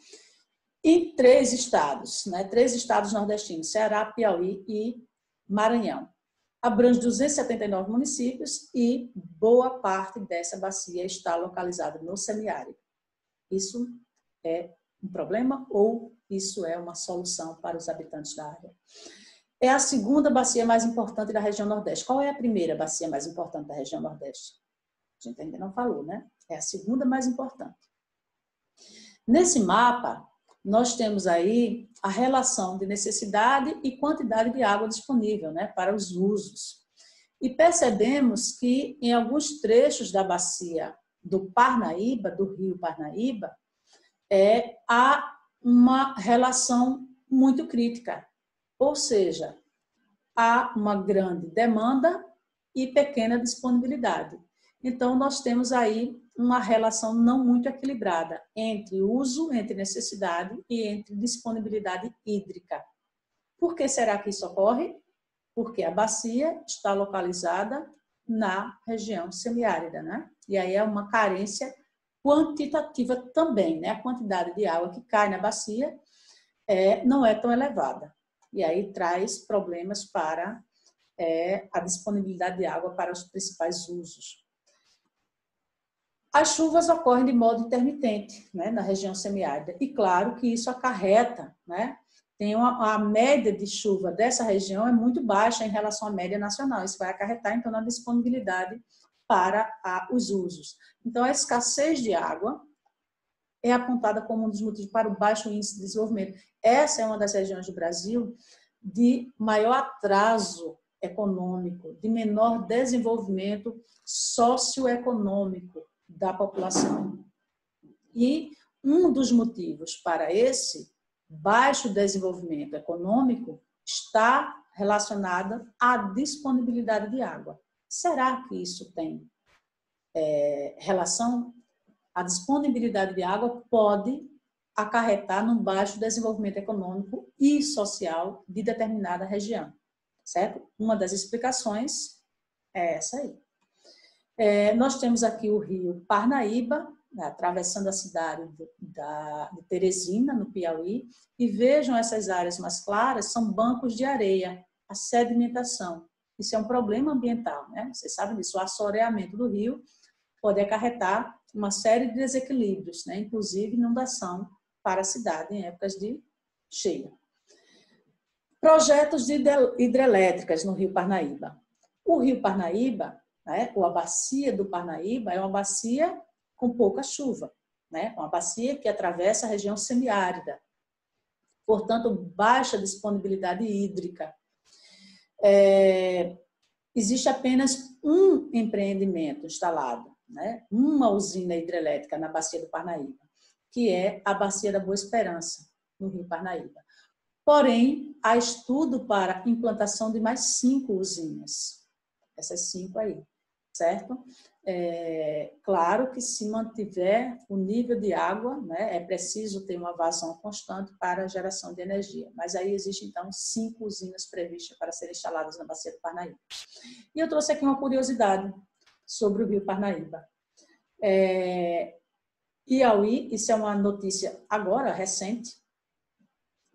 em 3 estados, né? 3 estados nordestinos, Ceará, Piauí e Maranhão. Abrange 279 municípios e boa parte dessa bacia está localizada no semiárido. Isso é um problema ou isso é uma solução para os habitantes da área? É a segunda bacia mais importante da região Nordeste. Qual é a primeira bacia mais importante da região Nordeste? A gente ainda não falou, né? É a segunda mais importante. Nesse mapa, nós temos aí a relação de necessidade e quantidade de água disponível, né, para os usos. E percebemos que em alguns trechos da bacia do Parnaíba, do rio Parnaíba, há uma relação muito crítica. Ou seja, há uma grande demanda e pequena disponibilidade. Então, nós temos aí uma relação não muito equilibrada entre uso, entre necessidade e entre disponibilidade hídrica. Por que será que isso ocorre? Porque a bacia está localizada na região semiárida, né? E aí é uma carência quantitativa também, né? A quantidade de água que cai na bacia não é tão elevada. E aí traz problemas para a disponibilidade de água para os principais usos. As chuvas ocorrem de modo intermitente, né, na região semiárida. E claro que isso acarreta, né? A média de chuva dessa região é muito baixa em relação à média nacional. Isso vai acarretar, então, na disponibilidade para os usos. Então, a escassez de água é apontada como um dos motivos para o baixo índice de desenvolvimento. Essa é uma das regiões do Brasil de maior atraso econômico, de menor desenvolvimento socioeconômico da população. E um dos motivos para esse baixo desenvolvimento econômico está relacionado à disponibilidade de água. Será que isso tem relação? A disponibilidade de água pode acarretar num baixo desenvolvimento econômico e social de determinada região, certo? Uma das explicações é essa aí. Nós temos aqui o rio Parnaíba, né, atravessando a cidade de Teresina, no Piauí, e vejam essas áreas mais claras, são bancos de areia, a sedimentação. Isso é um problema ambiental, né? Vocês sabem disso, o assoreamento do rio pode acarretar uma série de desequilíbrios, né? Inclusive inundação para a cidade em épocas de cheia. Projetos de hidrelétricas no rio Parnaíba. O rio Parnaíba, né, ou a bacia do Parnaíba, é uma bacia com pouca chuva, né? Uma bacia que atravessa a região semiárida, portanto, baixa disponibilidade hídrica. Existe apenas um empreendimento instalado, né? Uma usina hidrelétrica na bacia do Parnaíba, que é a Bacia da Boa Esperança, no rio Parnaíba. Porém, há estudo para implantação de mais 5 usinas, essas 5 aí, certo? Claro que se mantiver o nível de água, né, é preciso ter uma vazão constante para a geração de energia. Mas aí existem, então, 5 usinas previstas para serem instaladas na Bacia do Parnaíba. E eu trouxe aqui uma curiosidade sobre o rio Parnaíba. Piauí, isso é uma notícia agora, recente,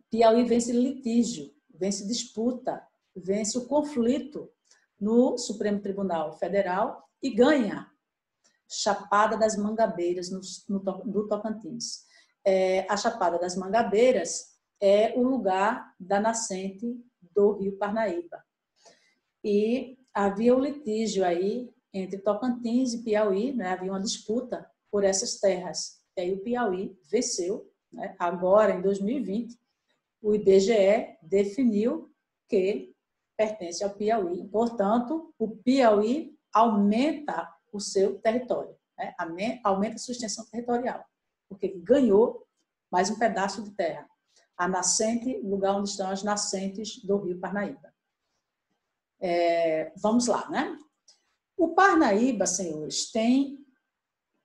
Piauí vence litígio, vence disputa, vence o conflito no Supremo Tribunal Federal e ganha Chapada das Mangabeiras, do Tocantins. A Chapada das Mangabeiras é o lugar da nascente do rio Parnaíba. E havia um litígio aí entre Tocantins e Piauí, né? Havia uma disputa por essas terras. E aí o Piauí venceu, né? Agora, em 2020, o IBGE definiu que pertence ao Piauí. Portanto, o Piauí aumenta o seu território, né? Aumenta a sua extensão territorial, porque ganhou mais um pedaço de terra. A nascente, o lugar onde estão as nascentes do rio Parnaíba. Vamos lá, né? O Parnaíba, senhores, tem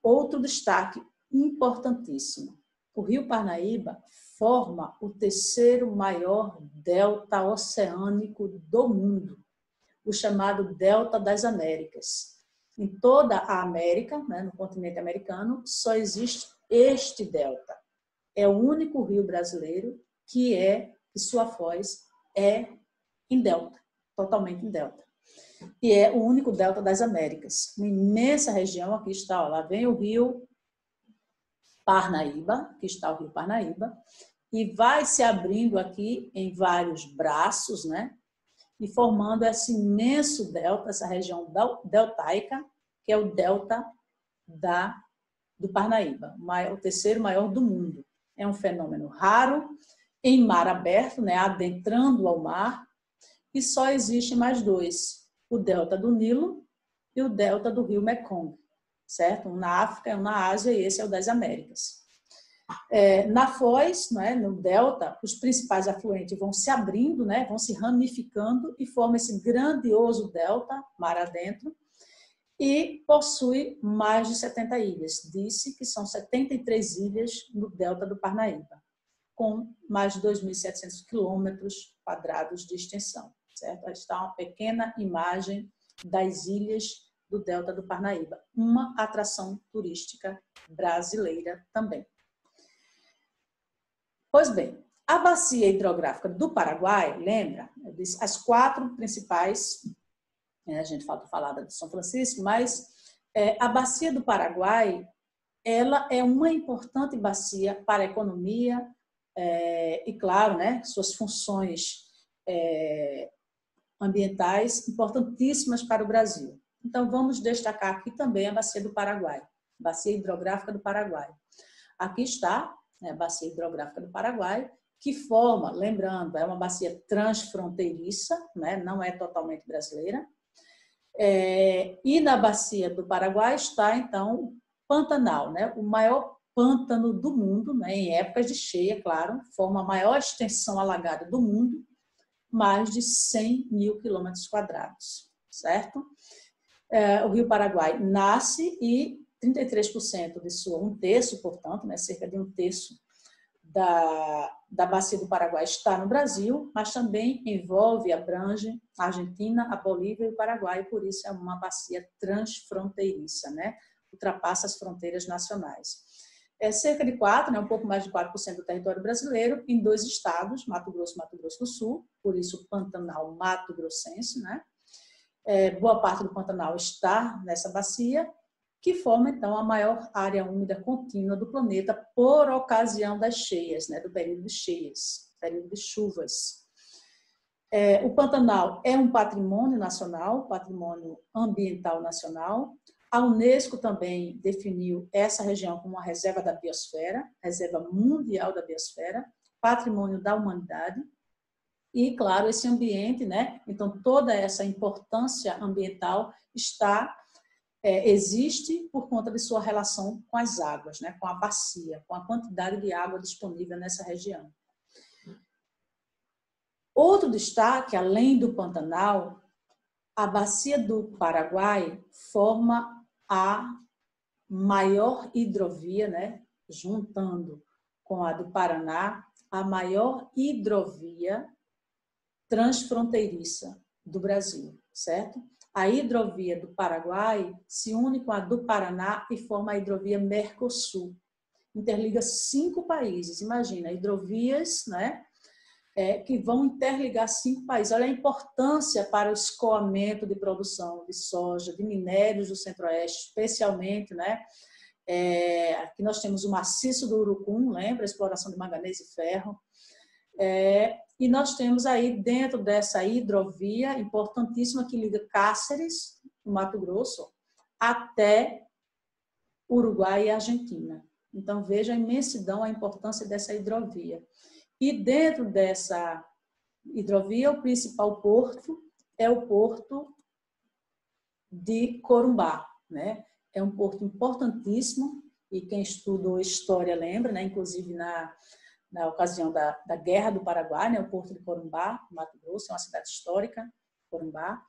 outro destaque importantíssimo. O rio Parnaíba forma o 3º maior delta oceânico do mundo, o chamado Delta das Américas. Em toda a América, né, no continente americano, só existe este delta. É o único rio brasileiro que sua foz é em delta, totalmente em delta. E é o único delta das Américas. Uma imensa região, aqui está, ó, lá vem o rio Parnaíba, aqui está o rio Parnaíba, e vai se abrindo aqui em vários braços, né? E formando esse imenso delta, essa região deltaica, que é o delta do Parnaíba, o 3º maior do mundo. É um fenômeno raro, em mar aberto, né? Adentrando ao mar, e só existem mais 2, o delta do Nilo e o delta do rio Mekong, certo? Um na África, um na Ásia, e esse é o das Américas. Na foz, né, no delta, os principais afluentes vão se abrindo, né, vão se ramificando e formam esse grandioso delta, mar adentro, e possui mais de 70 ilhas. Disse que são 73 ilhas no delta do Parnaíba, com mais de 2.700 quilômetros quadrados de extensão. Certo? Aí está uma pequena imagem das ilhas do delta do Parnaíba, uma atração turística brasileira também. Pois bem, a bacia hidrográfica do Paraguai, lembra? Eu disse as 4 principais, a gente falou da de São Francisco, mas a bacia do Paraguai, ela é uma importante bacia para a economia e, claro, né, suas funções ambientais importantíssimas para o Brasil. Então, vamos destacar aqui também a bacia do Paraguai, bacia hidrográfica do Paraguai. Aqui está a bacia hidrográfica do Paraguai, que forma, lembrando, é uma bacia transfronteiriça, né, não é totalmente brasileira. E na bacia do Paraguai está, então, o Pantanal, né, o maior pântano do mundo, né, em épocas de cheia, claro, forma a maior extensão alagada do mundo, mais de 100.000 quilômetros quadrados, certo? O Rio Paraguai nasce e 33% de sua, 1/3, portanto, né, cerca de 1/3 da bacia do Paraguai está no Brasil, mas também envolve, abrange a Argentina, a Bolívia e o Paraguai, por isso é uma bacia transfronteiriça, né? Ultrapassa as fronteiras nacionais. Cerca de 4%, né, um pouco mais de 4% do território brasileiro, em 2 estados, Mato Grosso e Mato Grosso do Sul, por isso o Pantanal Mato Grossense, né? Boa parte do Pantanal está nessa bacia, que forma, então, a maior área úmida contínua do planeta por ocasião das cheias, né, do período de cheias, período de chuvas. O Pantanal é um patrimônio nacional, patrimônio ambiental nacional. A Unesco também definiu essa região como uma reserva da biosfera, reserva mundial da biosfera, patrimônio da humanidade. E, claro, esse ambiente, né? Então, toda essa importância ambiental existe por conta de sua relação com as águas, né? Com a bacia, com a quantidade de água disponível nessa região. Outro destaque, além do Pantanal, a bacia do Paraguai forma a maior hidrovia, né? Juntando com a do Paraná, a maior hidrovia transfronteiriça do Brasil, certo? A hidrovia do Paraguai se une com a do Paraná e forma a hidrovia Mercosul. Interliga 5 países. Imagina, hidrovias, né, que vão interligar 5 países. Olha a importância para o escoamento de produção de soja, de minérios do Centro-Oeste, especialmente, né? Aqui nós temos o maciço do Urucum, lembra? A exploração de manganês e ferro. E nós temos aí, dentro dessa hidrovia importantíssima que liga Cáceres, no Mato Grosso, até Uruguai e Argentina. Então, veja a imensidão, a importância dessa hidrovia. E dentro dessa hidrovia, o principal porto é o porto de Corumbá, né? É um porto importantíssimo, e quem estudou história lembra, né? Inclusive na ocasião da Guerra do Paraguai, né, o Porto de Corumbá, Mato Grosso, é uma cidade histórica, Corumbá,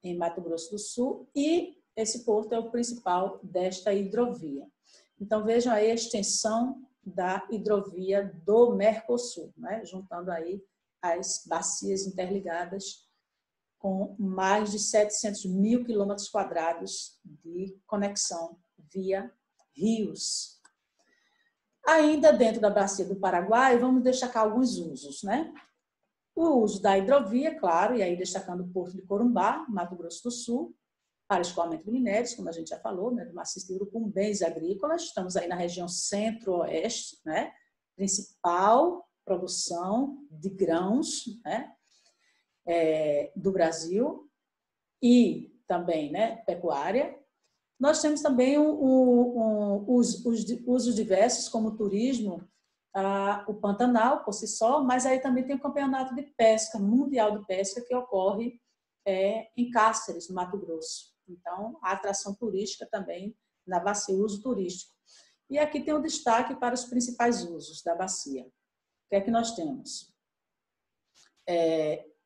em Mato Grosso do Sul, e esse porto é o principal desta hidrovia. Então, vejam aí a extensão da hidrovia do Mercosul, né, juntando aí as bacias interligadas com mais de 700.000 quilômetros quadrados de conexão via rios. Ainda dentro da bacia do Paraguai, vamos destacar alguns usos, né? O uso da hidrovia, claro, e aí destacando o Porto de Corumbá, Mato Grosso do Sul, para escoamento de minérios, como a gente já falou, né, do maciço de Urucum, bens agrícolas. Estamos aí na região centro-oeste, né? Principal produção de grãos, né? Do Brasil, e também, né, pecuária. Nós temos também os usos diversos, como o turismo, o Pantanal por si só, mas aí também tem o campeonato de pesca, mundial de pesca, que ocorre em Cáceres, no Mato Grosso. Então, a atração turística também na bacia, o uso turístico. E aqui tem um destaque para os principais usos da bacia. O que é que nós temos?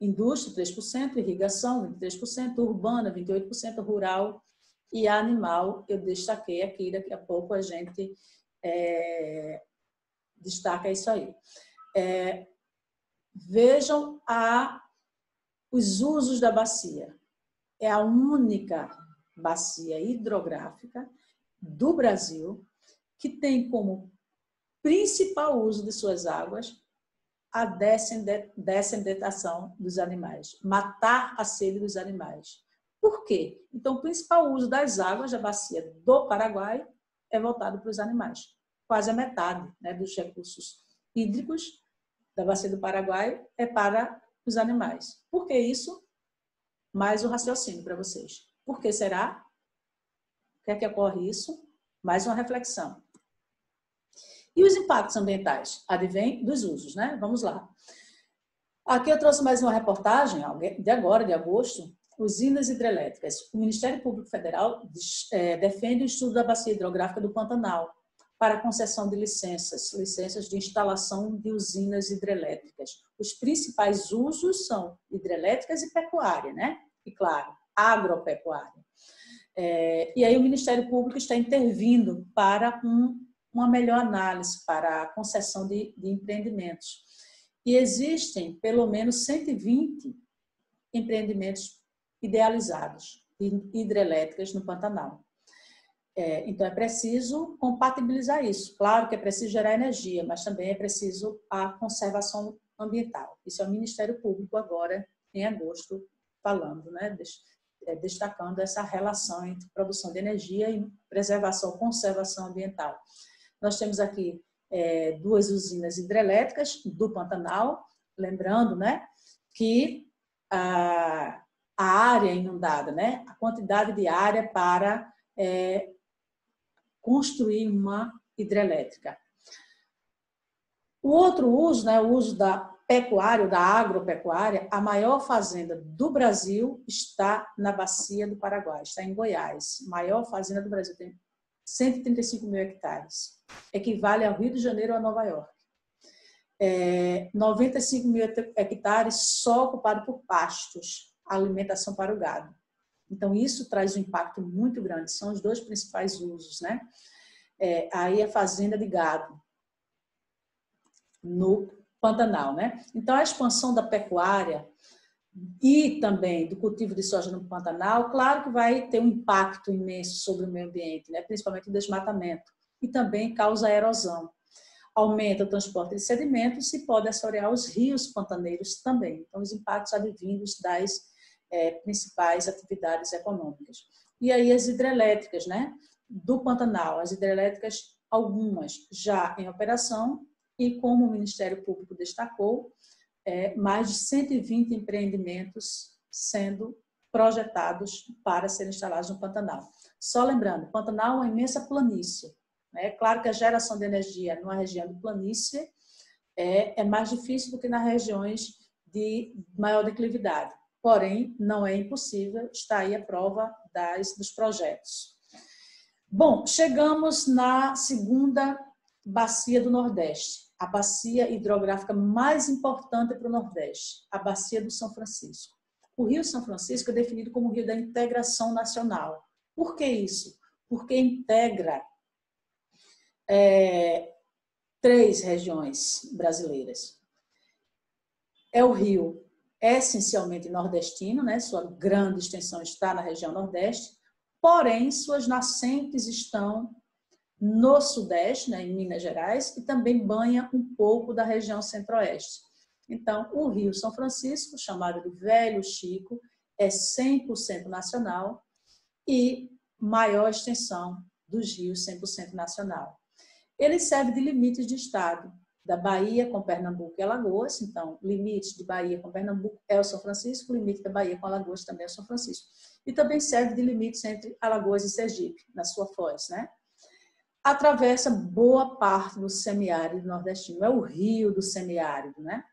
indústria, 3%, irrigação, 23%, urbana, 28%, rural e animal, eu destaquei aqui, daqui a pouco a gente destaca isso aí. Vejam os usos da bacia. É a única bacia hidrográfica do Brasil que tem como principal uso de suas águas a dessedentação dos animais, matar a sede dos animais. Por quê? Então, o principal uso das águas da bacia do Paraguai é voltado para os animais. Quase a metade, né, dos recursos hídricos da bacia do Paraguai é para os animais. Por que isso? Mais um raciocínio para vocês. Por que será? Por que é que ocorre isso? Mais uma reflexão. E os impactos ambientais? Advém dos usos, né? Vamos lá. Aqui eu trouxe mais uma reportagem de agora, de agosto, usinas hidrelétricas. O Ministério Público Federal defende o estudo da bacia hidrográfica do Pantanal para concessão de licenças de instalação de usinas hidrelétricas. Os principais usos são hidrelétricas e pecuária, né? E, claro, agropecuária. E aí o Ministério Público está intervindo para uma melhor análise para a concessão de empreendimentos. E existem pelo menos 120 empreendimentos idealizados de hidrelétricas no Pantanal. Então, é preciso compatibilizar isso. Claro que é preciso gerar energia, mas também é preciso a conservação ambiental. Isso é o Ministério Público agora, em agosto, falando, né? Destacando essa relação entre produção de energia e preservação, conservação ambiental. Nós temos aqui 2 usinas hidrelétricas do Pantanal, lembrando, né, que a área inundada, né, a quantidade de área para construir uma hidrelétrica. O outro uso, né, o uso da pecuária, da agropecuária, a maior fazenda do Brasil está na bacia do Paraguai, está em Goiás. A maior fazenda do Brasil tem 135 mil hectares. Equivale ao Rio de Janeiro ou a Nova York. 95 mil hectares só ocupado por pastos, alimentação para o gado. Então, isso traz um impacto muito grande. São os 2 principais usos, né? Aí a fazenda de gado no Pantanal, né? Então, a expansão da pecuária e também do cultivo de soja no Pantanal, claro que vai ter um impacto imenso sobre o meio ambiente, né? Principalmente o desmatamento, e também causa erosão. Aumenta o transporte de sedimentos e pode assorear os rios pantaneiros também. Então, os impactos advindos das principais atividades econômicas. E aí as hidrelétricas, né, do Pantanal, as hidrelétricas, algumas já em operação, e como o Ministério Público destacou, mais de 120 empreendimentos sendo projetados para serem instalados no Pantanal. Só lembrando, o Pantanal é uma imensa planície. É claro que a geração de energia numa região de planície é mais difícil do que nas regiões de maior declividade. Porém, não é impossível, está aí a prova dos projetos. Bom, chegamos na segunda bacia do Nordeste, a bacia hidrográfica mais importante para o Nordeste, a bacia do São Francisco. O Rio São Francisco é definido como o rio da integração nacional. Por que isso? Porque integra 3 regiões brasileiras. É o rio essencialmente nordestino, né? Sua grande extensão está na região Nordeste, porém suas nascentes estão no Sudeste, né, em Minas Gerais, e também banha um pouco da região Centro-Oeste. Então, o Rio São Francisco, chamado de Velho Chico, é 100% nacional e maior extensão dos rios 100% nacional. Ele serve de limites de estado, da Bahia com Pernambuco e Alagoas. Então, limite de Bahia com Pernambuco é o São Francisco, o limite da Bahia com Alagoas também é o São Francisco. E também serve de limites entre Alagoas e Sergipe, na sua foz, né? Atravessa boa parte do semiárido nordestino, é o rio do semiárido, né?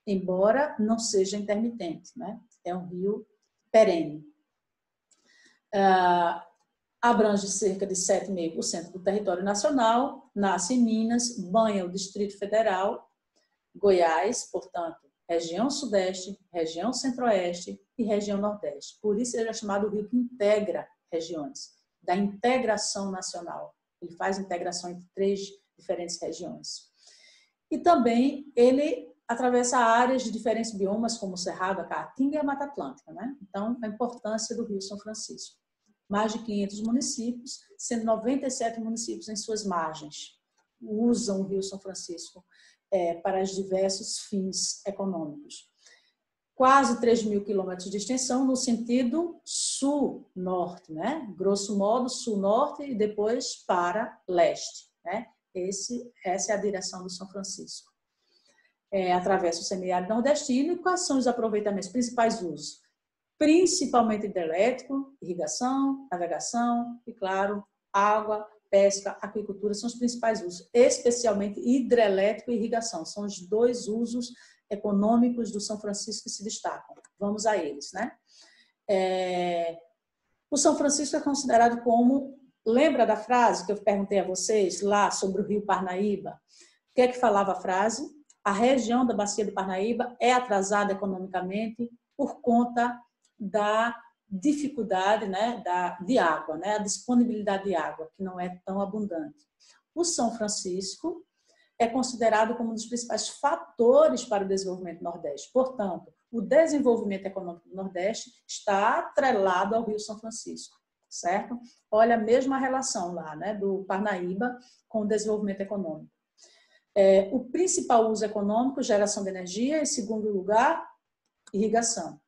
Embora não seja intermitente, né? É um rio perene. Abrange cerca de 7,5% do território nacional, nasce em Minas, banha o Distrito Federal, Goiás, portanto, região Sudeste, região Centro-Oeste e região Nordeste. Por isso ele é chamado rio que integra regiões, da integração nacional. Ele faz integração entre 3 diferentes regiões. E também ele atravessa áreas de diferentes biomas, como o Cerrado, a Caatinga e a Mata Atlântica, né? Então, a importância do Rio São Francisco. Mais de 500 municípios, sendo 97 municípios em suas margens, usam o Rio São Francisco para os diversos fins econômicos. Quase 3.000 quilômetros de extensão no sentido sul-norte, né? Grosso modo, sul-norte e depois para leste, né? Essa é a direção do São Francisco. Atravessa o semiárido nordestino. E quais são os aproveitamentos, principais usos? Principalmente hidrelétrico, irrigação, navegação e, claro, água, pesca, aquicultura são os principais usos, especialmente hidrelétrico e irrigação. São os 2 usos econômicos do São Francisco que se destacam. Vamos a eles, né? O São Francisco é considerado como... Lembra da frase que eu perguntei a vocês lá sobre o Rio Parnaíba? O que é que falava a frase? A região da Bacia do Parnaíba é atrasada economicamente por conta da dificuldade, né, de água, né, a disponibilidade de água, que não é tão abundante. O São Francisco é considerado como um dos principais fatores para o desenvolvimento do Nordeste. Portanto, o desenvolvimento econômico do Nordeste está atrelado ao Rio São Francisco, certo? Olha a mesma relação lá, né, do Parnaíba com o desenvolvimento econômico. O principal uso econômico, geração de energia, em segundo lugar, irrigação.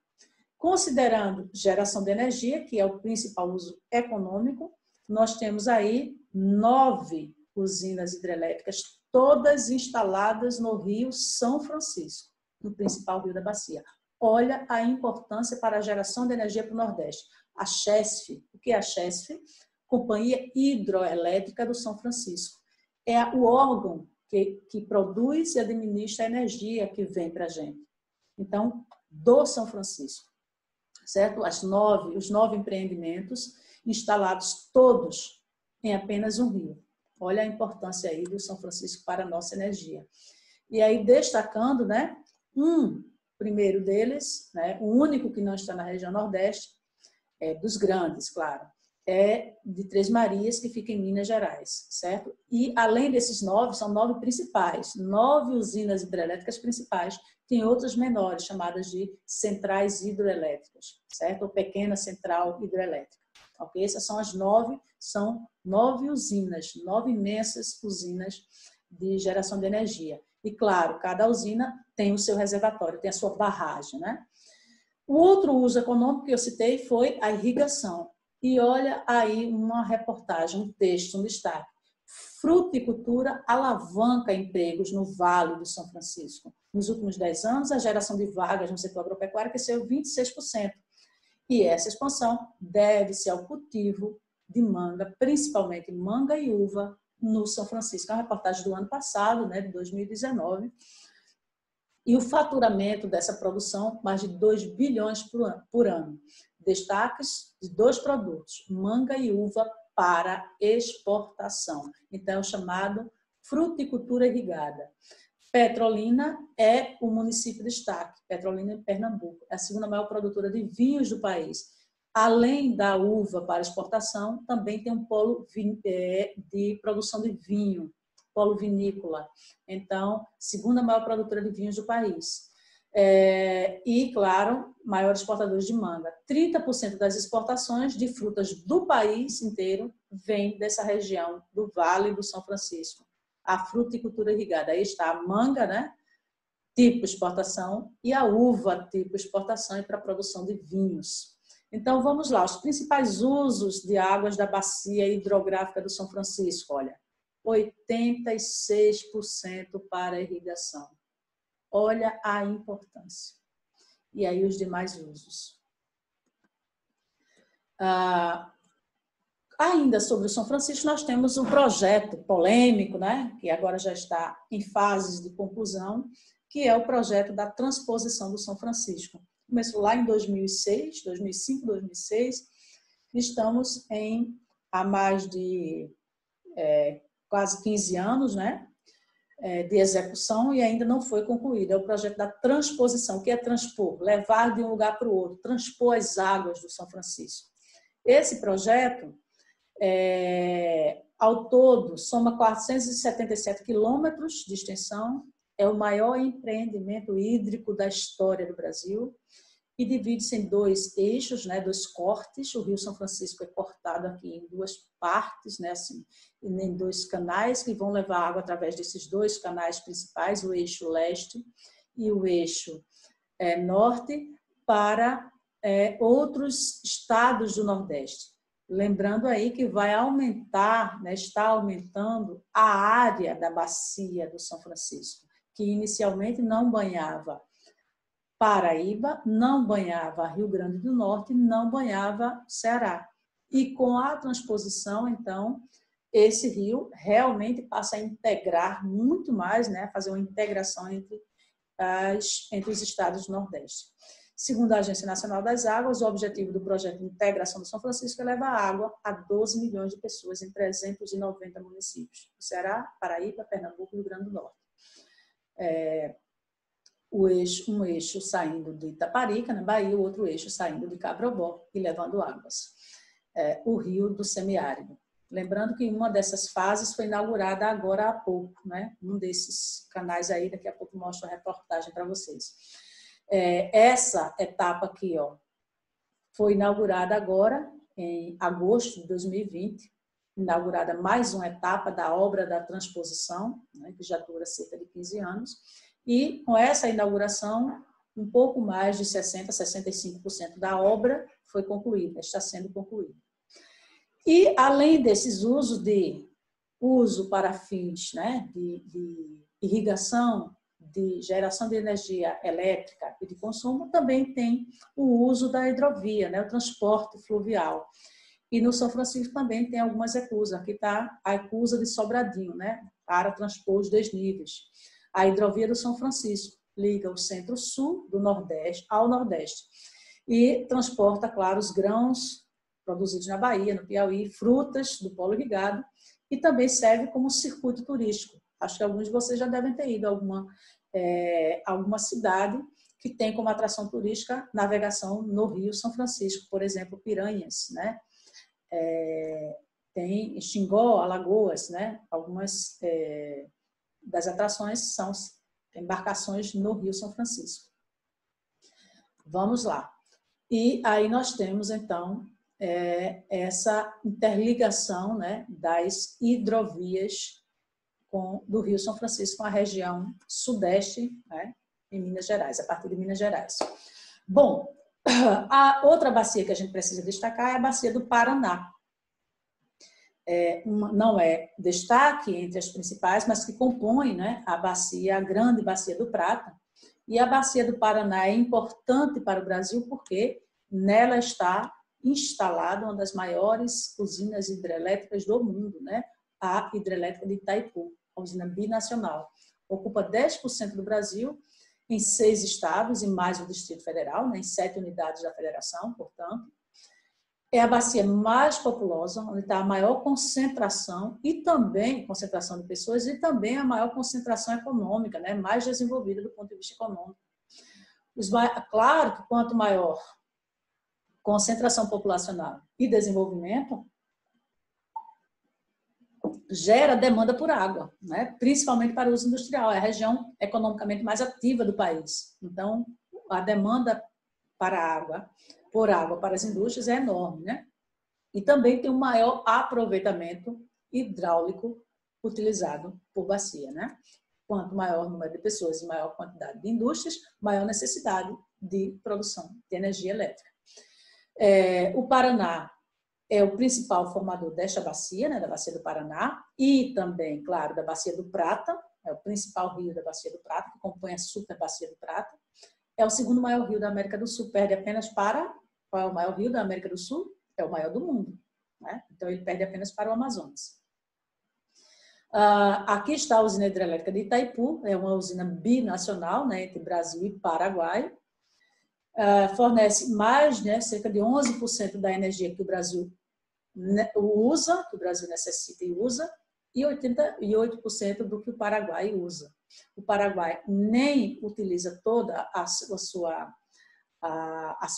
Considerando geração de energia, que é o principal uso econômico, nós temos aí 9 usinas hidrelétricas, todas instaladas no Rio São Francisco, no principal rio da bacia. Olha a importância para a geração de energia para o Nordeste. A CHESF, o que é a CHESF? Companhia Hidroelétrica do São Francisco. É o órgão que produz e administra a energia que vem para a gente. Então, do São Francisco, certo? Os 9 empreendimentos instalados todos em apenas um rio. Olha a importância aí do São Francisco para a nossa energia. E aí, destacando, né, primeiro deles, né, o único que não está na região Nordeste, dos grandes, claro, é de Três Marias, que fica em Minas Gerais, certo? E além desses 9, são 9 principais, 9 usinas hidrelétricas principais, tem outras menores, chamadas de centrais hidroelétricas, certo? Ou pequena central hidrelétrica. Ok? Essas são as 9, são 9 usinas, 9 imensas usinas de geração de energia. E claro, cada usina tem o seu reservatório, tem a sua barragem, né? O outro uso econômico que eu citei foi a irrigação. E olha aí uma reportagem, um texto, um destaque. Fruticultura alavanca empregos no Vale do São Francisco. Nos últimos 10 anos, a geração de vagas no setor agropecuário cresceu 26%. E essa expansão deve-se ao cultivo de manga, principalmente manga e uva, no São Francisco. É uma reportagem do ano passado, né, de 2019. E o faturamento dessa produção, mais de 2 bilhões por ano. Destaques de 2 produtos, manga e uva para exportação. Então, é o chamado fruticultura irrigada. Petrolina é o município de destaque, Petrolina em Pernambuco. É a segunda maior produtora de vinhos do país. Além da uva para exportação, também tem um polo de produção de vinho, polo vinícola. Então, segunda maior produtora de vinhos do país. E, claro, maior exportador de manga. 30% das exportações de frutas do país inteiro vem dessa região do Vale do São Francisco. A fruticultura irrigada. Aí está a manga, né? Tipo exportação, e a uva tipo exportação e para a produção de vinhos. Então, vamos lá. Os principais usos de águas da bacia hidrográfica do São Francisco. Olha, 86% para a irrigação. Olha a importância. E aí os demais usos. Ainda sobre o São Francisco, nós temos um projeto polêmico, né, que agora já está em fases de conclusão, que é o projeto da transposição do São Francisco. Começou lá em 2006, 2005, 2006. Estamos há mais de quase 15 anos, né, de execução e ainda não foi concluído. É o projeto da transposição. O que é transpor? Levar de um lugar para o outro, transpor as águas do São Francisco. Esse projeto, ao todo, soma 477 quilômetros de extensão, é o maior empreendimento hídrico da história do Brasil e divide-se em 2 eixos, né, 2 cortes. O Rio São Francisco é cortado aqui em 2 partes, né, assim, em 2 canais que vão levar água através desses 2 canais principais, o eixo leste e o eixo norte, para outros estados do Nordeste. Lembrando aí que vai aumentar, né, está aumentando a área da bacia do São Francisco, que inicialmente não banhava Paraíba, não banhava Rio Grande do Norte, não banhava Ceará. E com a transposição, então, esse rio realmente passa a integrar muito mais, né, fazer uma integração entre os estados do Nordeste. Segundo a Agência Nacional das Águas, o objetivo do projeto de integração do São Francisco é levar água a 12 milhões de pessoas em 390 municípios, Ceará, Paraíba, Pernambuco e Rio Grande do Norte. Um eixo saindo de Itaparica, na Bahia, o outro eixo saindo de Cabrobó e levando águas. O rio do semiárido. Lembrando que uma dessas fases foi inaugurada agora há pouco, né? Um desses canais aí, daqui a pouco mostro a reportagem para vocês. Essa etapa aqui, ó, foi inaugurada agora em agosto de 2020, inaugurada mais uma etapa da obra da transposição, né, que já dura cerca de 15 anos, e com essa inauguração, um pouco mais de 60%, 65% da obra foi concluída, está sendo concluída. E, além desses uso para fins, né, de irrigação, de geração de energia elétrica e de consumo, também tem o uso da hidrovia, né, o transporte fluvial. E no São Francisco também tem algumas eclusas. Aqui está a eclusa de Sobradinho, né, para transpor os desníveis. A hidrovia do São Francisco liga o centro-sul do Nordeste ao Nordeste e transporta, claro, os grãos produzidos na Bahia, no Piauí, frutas do polo irrigado, e também serve como circuito turístico. Acho que alguns de vocês já devem ter ido a alguma cidade que tem como atração turística navegação no Rio São Francisco, por exemplo, Piranhas, né? Tem Xingó, Alagoas, né? Algumas das atrações são embarcações no Rio São Francisco. Vamos lá. E aí nós temos, então, essa interligação, né, das hidrovias do Rio São Francisco com a região sudeste, né, em Minas Gerais, a partir de Minas Gerais. Bom, a outra bacia que a gente precisa destacar é a bacia do Paraná. Não é destaque entre as principais, mas que compõe, né, a grande bacia do Prata. E a bacia do Paraná é importante para o Brasil porque nela está instalada uma das maiores usinas hidrelétricas do mundo, né, a hidrelétrica de Itaipu, a usina binacional. Ocupa 10% do Brasil, em 6 estados e mais o Distrito Federal, né, em 7 unidades da federação, portanto. É a bacia mais populosa, onde está a maior concentração e também concentração de pessoas e também a maior concentração econômica, né, mais desenvolvida do ponto de vista econômico. Claro que quanto maior concentração populacional e desenvolvimento, gera demanda por água, né? Principalmente para o uso industrial. É a região economicamente mais ativa do país. Então, a demanda por água para as indústrias é enorme, né? E também tem um maior aproveitamento hidráulico utilizado por bacia, né? Quanto maior o número de pessoas e maior quantidade de indústrias, maior necessidade de produção de energia elétrica. O Paraná é o principal formador desta bacia, né, da Bacia do Paraná, e também, claro, da Bacia do Prata, é o principal rio da Bacia do Prata, que compõe a super Bacia do Prata. É o segundo maior rio da América do Sul, perde apenas para... Qual é o maior rio da América do Sul? É o maior do mundo, né? Então ele perde apenas para o Amazonas. Aqui está a usina hidrelétrica de Itaipu, é uma usina binacional, né, entre Brasil e Paraguai. Fornece mais, né, cerca de 11% da energia que o Brasil usa, que o Brasil necessita e usa, e 88% do que o Paraguai usa. O Paraguai nem utiliza toda a sua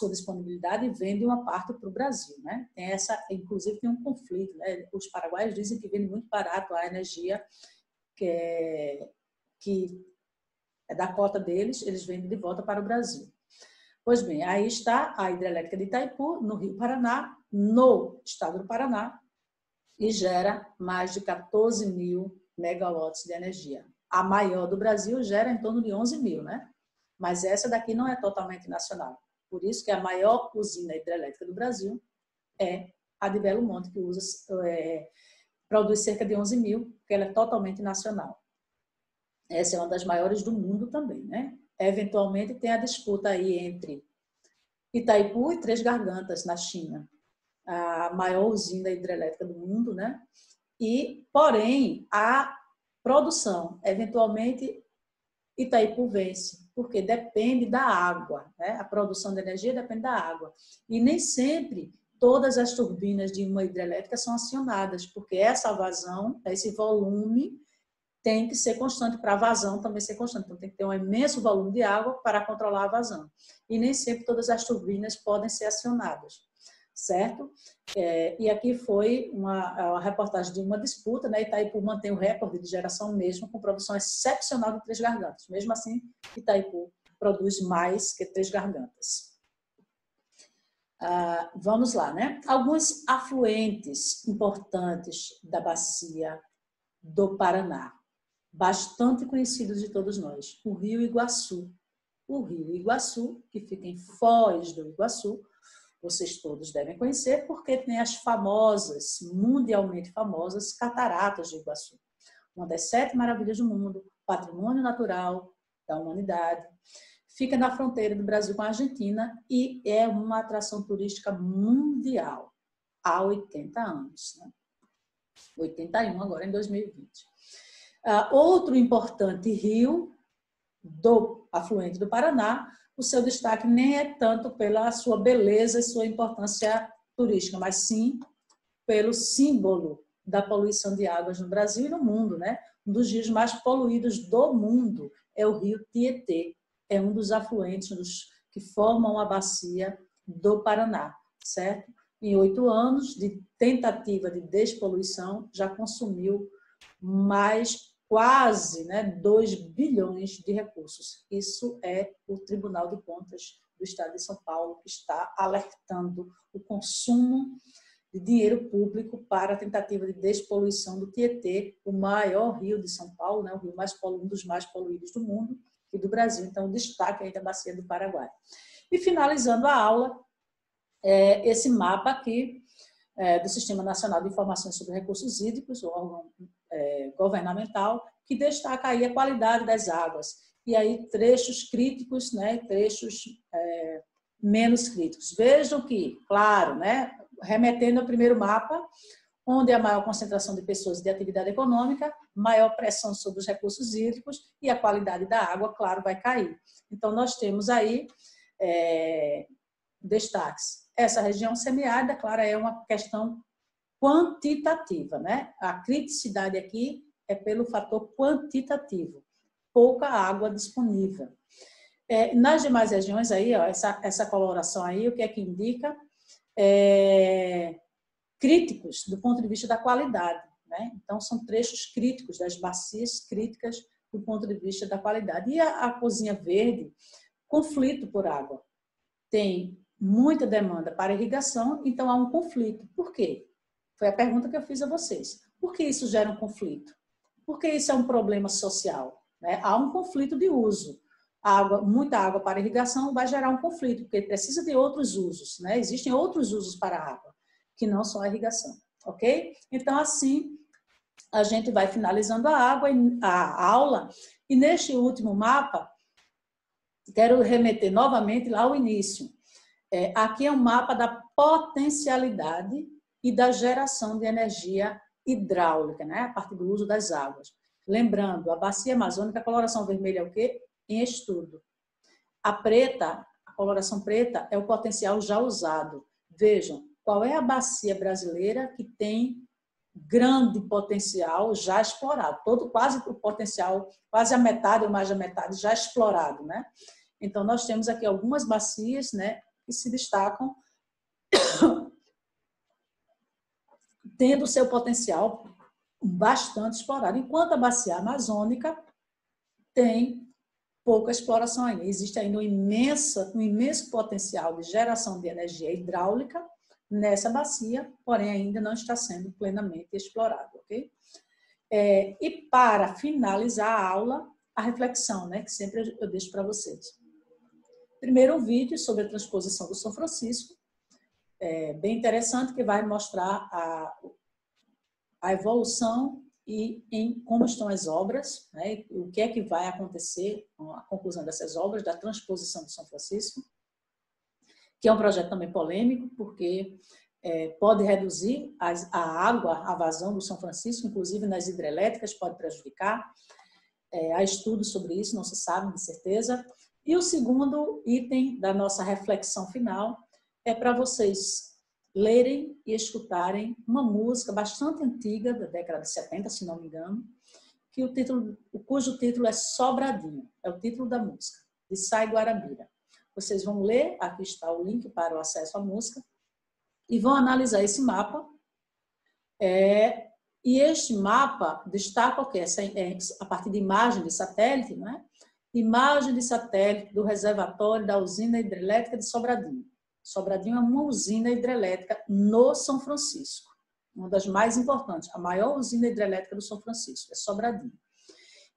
disponibilidade e vende uma parte para o Brasil, né? Inclusive tem um conflito, né? Os paraguaios dizem que vende muito barato a energia que é da cota deles, eles vendem de volta para o Brasil. Pois bem, aí está a hidrelétrica de Itaipu, no Rio Paraná, no estado do Paraná, e gera mais de 14 mil megawatts de energia. A maior do Brasil gera em torno de 11 mil, né? Mas essa daqui não é totalmente nacional. Por isso que a maior usina hidrelétrica do Brasil é a de Belo Monte, que produz cerca de 11 mil, porque ela é totalmente nacional. Essa é uma das maiores do mundo também, né? Eventualmente tem a disputa aí entre Itaipu e Três Gargantas, na China, a maior usina hidrelétrica do mundo, né? Porém, a produção, eventualmente, Itaipu vence, porque depende da água, né? A produção de energia depende da água. E nem sempre todas as turbinas de uma hidrelétrica são acionadas, porque essa vazão, esse volume, tem que ser constante para a vazão também ser constante. Então, tem que ter um imenso volume de água para controlar a vazão. E nem sempre todas as turbinas podem ser acionadas, certo? E aqui foi uma reportagem de uma disputa, né? Itaipu mantém o recorde de geração mesmo, com produção excepcional de Três Gargantas. Mesmo assim, Itaipu produz mais que Três Gargantas. Vamos lá, né? Alguns afluentes importantes da bacia do Paraná, bastante conhecidos de todos nós, o Rio Iguaçu. O Rio Iguaçu, que fica em Foz do Iguaçu, vocês todos devem conhecer, porque tem as famosas, mundialmente famosas, cataratas de Iguaçu. Uma das 7 maravilhas do mundo, patrimônio natural da humanidade. Fica na fronteira do Brasil com a Argentina e é uma atração turística mundial há 80 anos. Né? 81 agora em 2020. Outro importante rio do afluente do Paraná, o seu destaque nem é tanto pela sua beleza e sua importância turística, mas sim pelo símbolo da poluição de águas no Brasil e no mundo, né? Um dos rios mais poluídos do mundo é o rio Tietê, é um dos afluentes que formam a bacia do Paraná, certo? Em 8 anos de tentativa de despoluição, já consumiu mais quase 2 bilhões de recursos. Isso é o Tribunal de Contas do Estado de São Paulo que está alertando o consumo de dinheiro público para a tentativa de despoluição do Tietê, o maior rio de São Paulo, né? O rio um dos mais poluídos do mundo e do Brasil. Então, destaque aí da bacia do Paraguai. E finalizando a aula, esse mapa aqui do Sistema Nacional de Informações sobre Recursos Hídricos, o órgão governamental, que destaca aí a qualidade das águas. E aí trechos críticos, né, trechos menos críticos. Vejam que, claro, né, remetendo ao primeiro mapa, onde há maior concentração de pessoas de atividade econômica, maior pressão sobre os recursos hídricos e a qualidade da água, claro, vai cair. Então, nós temos aí destaques. Essa região semiárida, claro, é uma questão quantitativa, né? A criticidade aqui é pelo fator quantitativo, pouca água disponível. Nas demais regiões aí, ó, essa coloração aí, o que é que indica? Críticos do ponto de vista da qualidade, né? Então, são trechos críticos das bacias críticas do ponto de vista da qualidade. E a cozinha verde, conflito por água. Tem muita demanda para irrigação, então há um conflito. Por quê? Foi a pergunta que eu fiz a vocês. Por que isso gera um conflito? Porque isso é um problema social, né? Há um conflito de uso. Muita água para irrigação vai gerar um conflito, porque precisa de outros usos, né? Existem outros usos para a água, que não só a irrigação, ok? Então, assim, a gente vai finalizando a aula, e neste último mapa, quero remeter novamente lá ao início. Aqui é um mapa da potencialidade e da geração de energia hidráulica, né? A partir do uso das águas. Lembrando, a bacia amazônica, a coloração vermelha é o quê? Em estudo. A coloração preta é o potencial já usado. Vejam, qual é a bacia brasileira que tem grande potencial já explorado, quase o potencial, quase a metade ou mais da metade já explorado, né? Então, nós temos aqui algumas bacias, né, que se destacam tendo o seu potencial bastante explorado, enquanto a bacia amazônica tem pouca exploração ainda. Existe ainda um imenso potencial de geração de energia hidráulica nessa bacia, porém ainda não está sendo plenamente explorado, ok? E para finalizar a aula, a reflexão, né, que sempre eu deixo para vocês. Primeiro, um vídeo sobre a transposição do São Francisco, bem interessante, que vai mostrar a evolução e em como estão as obras, né, o que é que vai acontecer com a conclusão dessas obras, da transposição do São Francisco, que é um projeto também polêmico, porque pode reduzir a água, a vazão do São Francisco, inclusive nas hidrelétricas, pode prejudicar. Há estudos sobre isso, não se sabe de certeza. E o segundo item da nossa reflexão final é para vocês lerem e escutarem uma música bastante antiga, da década de 70, se não me engano, cujo título é Sobradinho, é o título da música, de Sai Guarabira. Vocês vão ler, aqui está o link para o acesso à música, e vão analisar esse mapa. E este mapa destaca o quê? A partir de imagem de satélite, não é? Imagem de satélite do reservatório da usina hidrelétrica de Sobradinho. Sobradinho é uma usina hidrelétrica no São Francisco, uma das mais importantes, a maior usina hidrelétrica do São Francisco, é Sobradinho.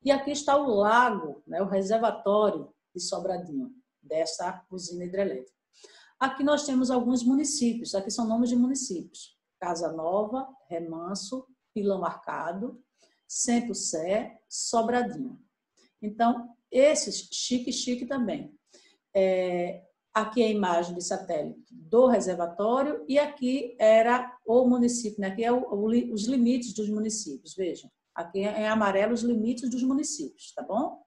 E aqui está o lago, né, o reservatório de Sobradinho, dessa usina hidrelétrica. Aqui nós temos alguns municípios, aqui são nomes de municípios: Casa Nova, Remanso, Pilão Arcado, Centro Sé, Sobradinho. Então, esses, chique também. Aqui é a imagem de satélite do reservatório e aqui era o município, né? Aqui é os limites dos municípios, vejam. Aqui é em amarelo os limites dos municípios, tá bom?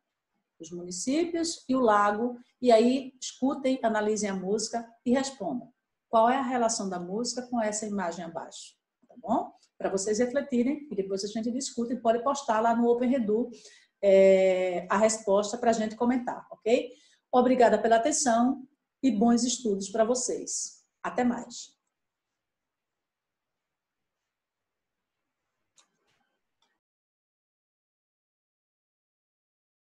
Os municípios e o lago. E aí, escutem, analisem a música e respondam. Qual é a relação da música com essa imagem abaixo? Tá bom? Para vocês refletirem e depois a gente discute e pode postar lá no OpenRedu a resposta para a gente comentar, ok? Obrigada pela atenção e bons estudos para vocês. Até mais.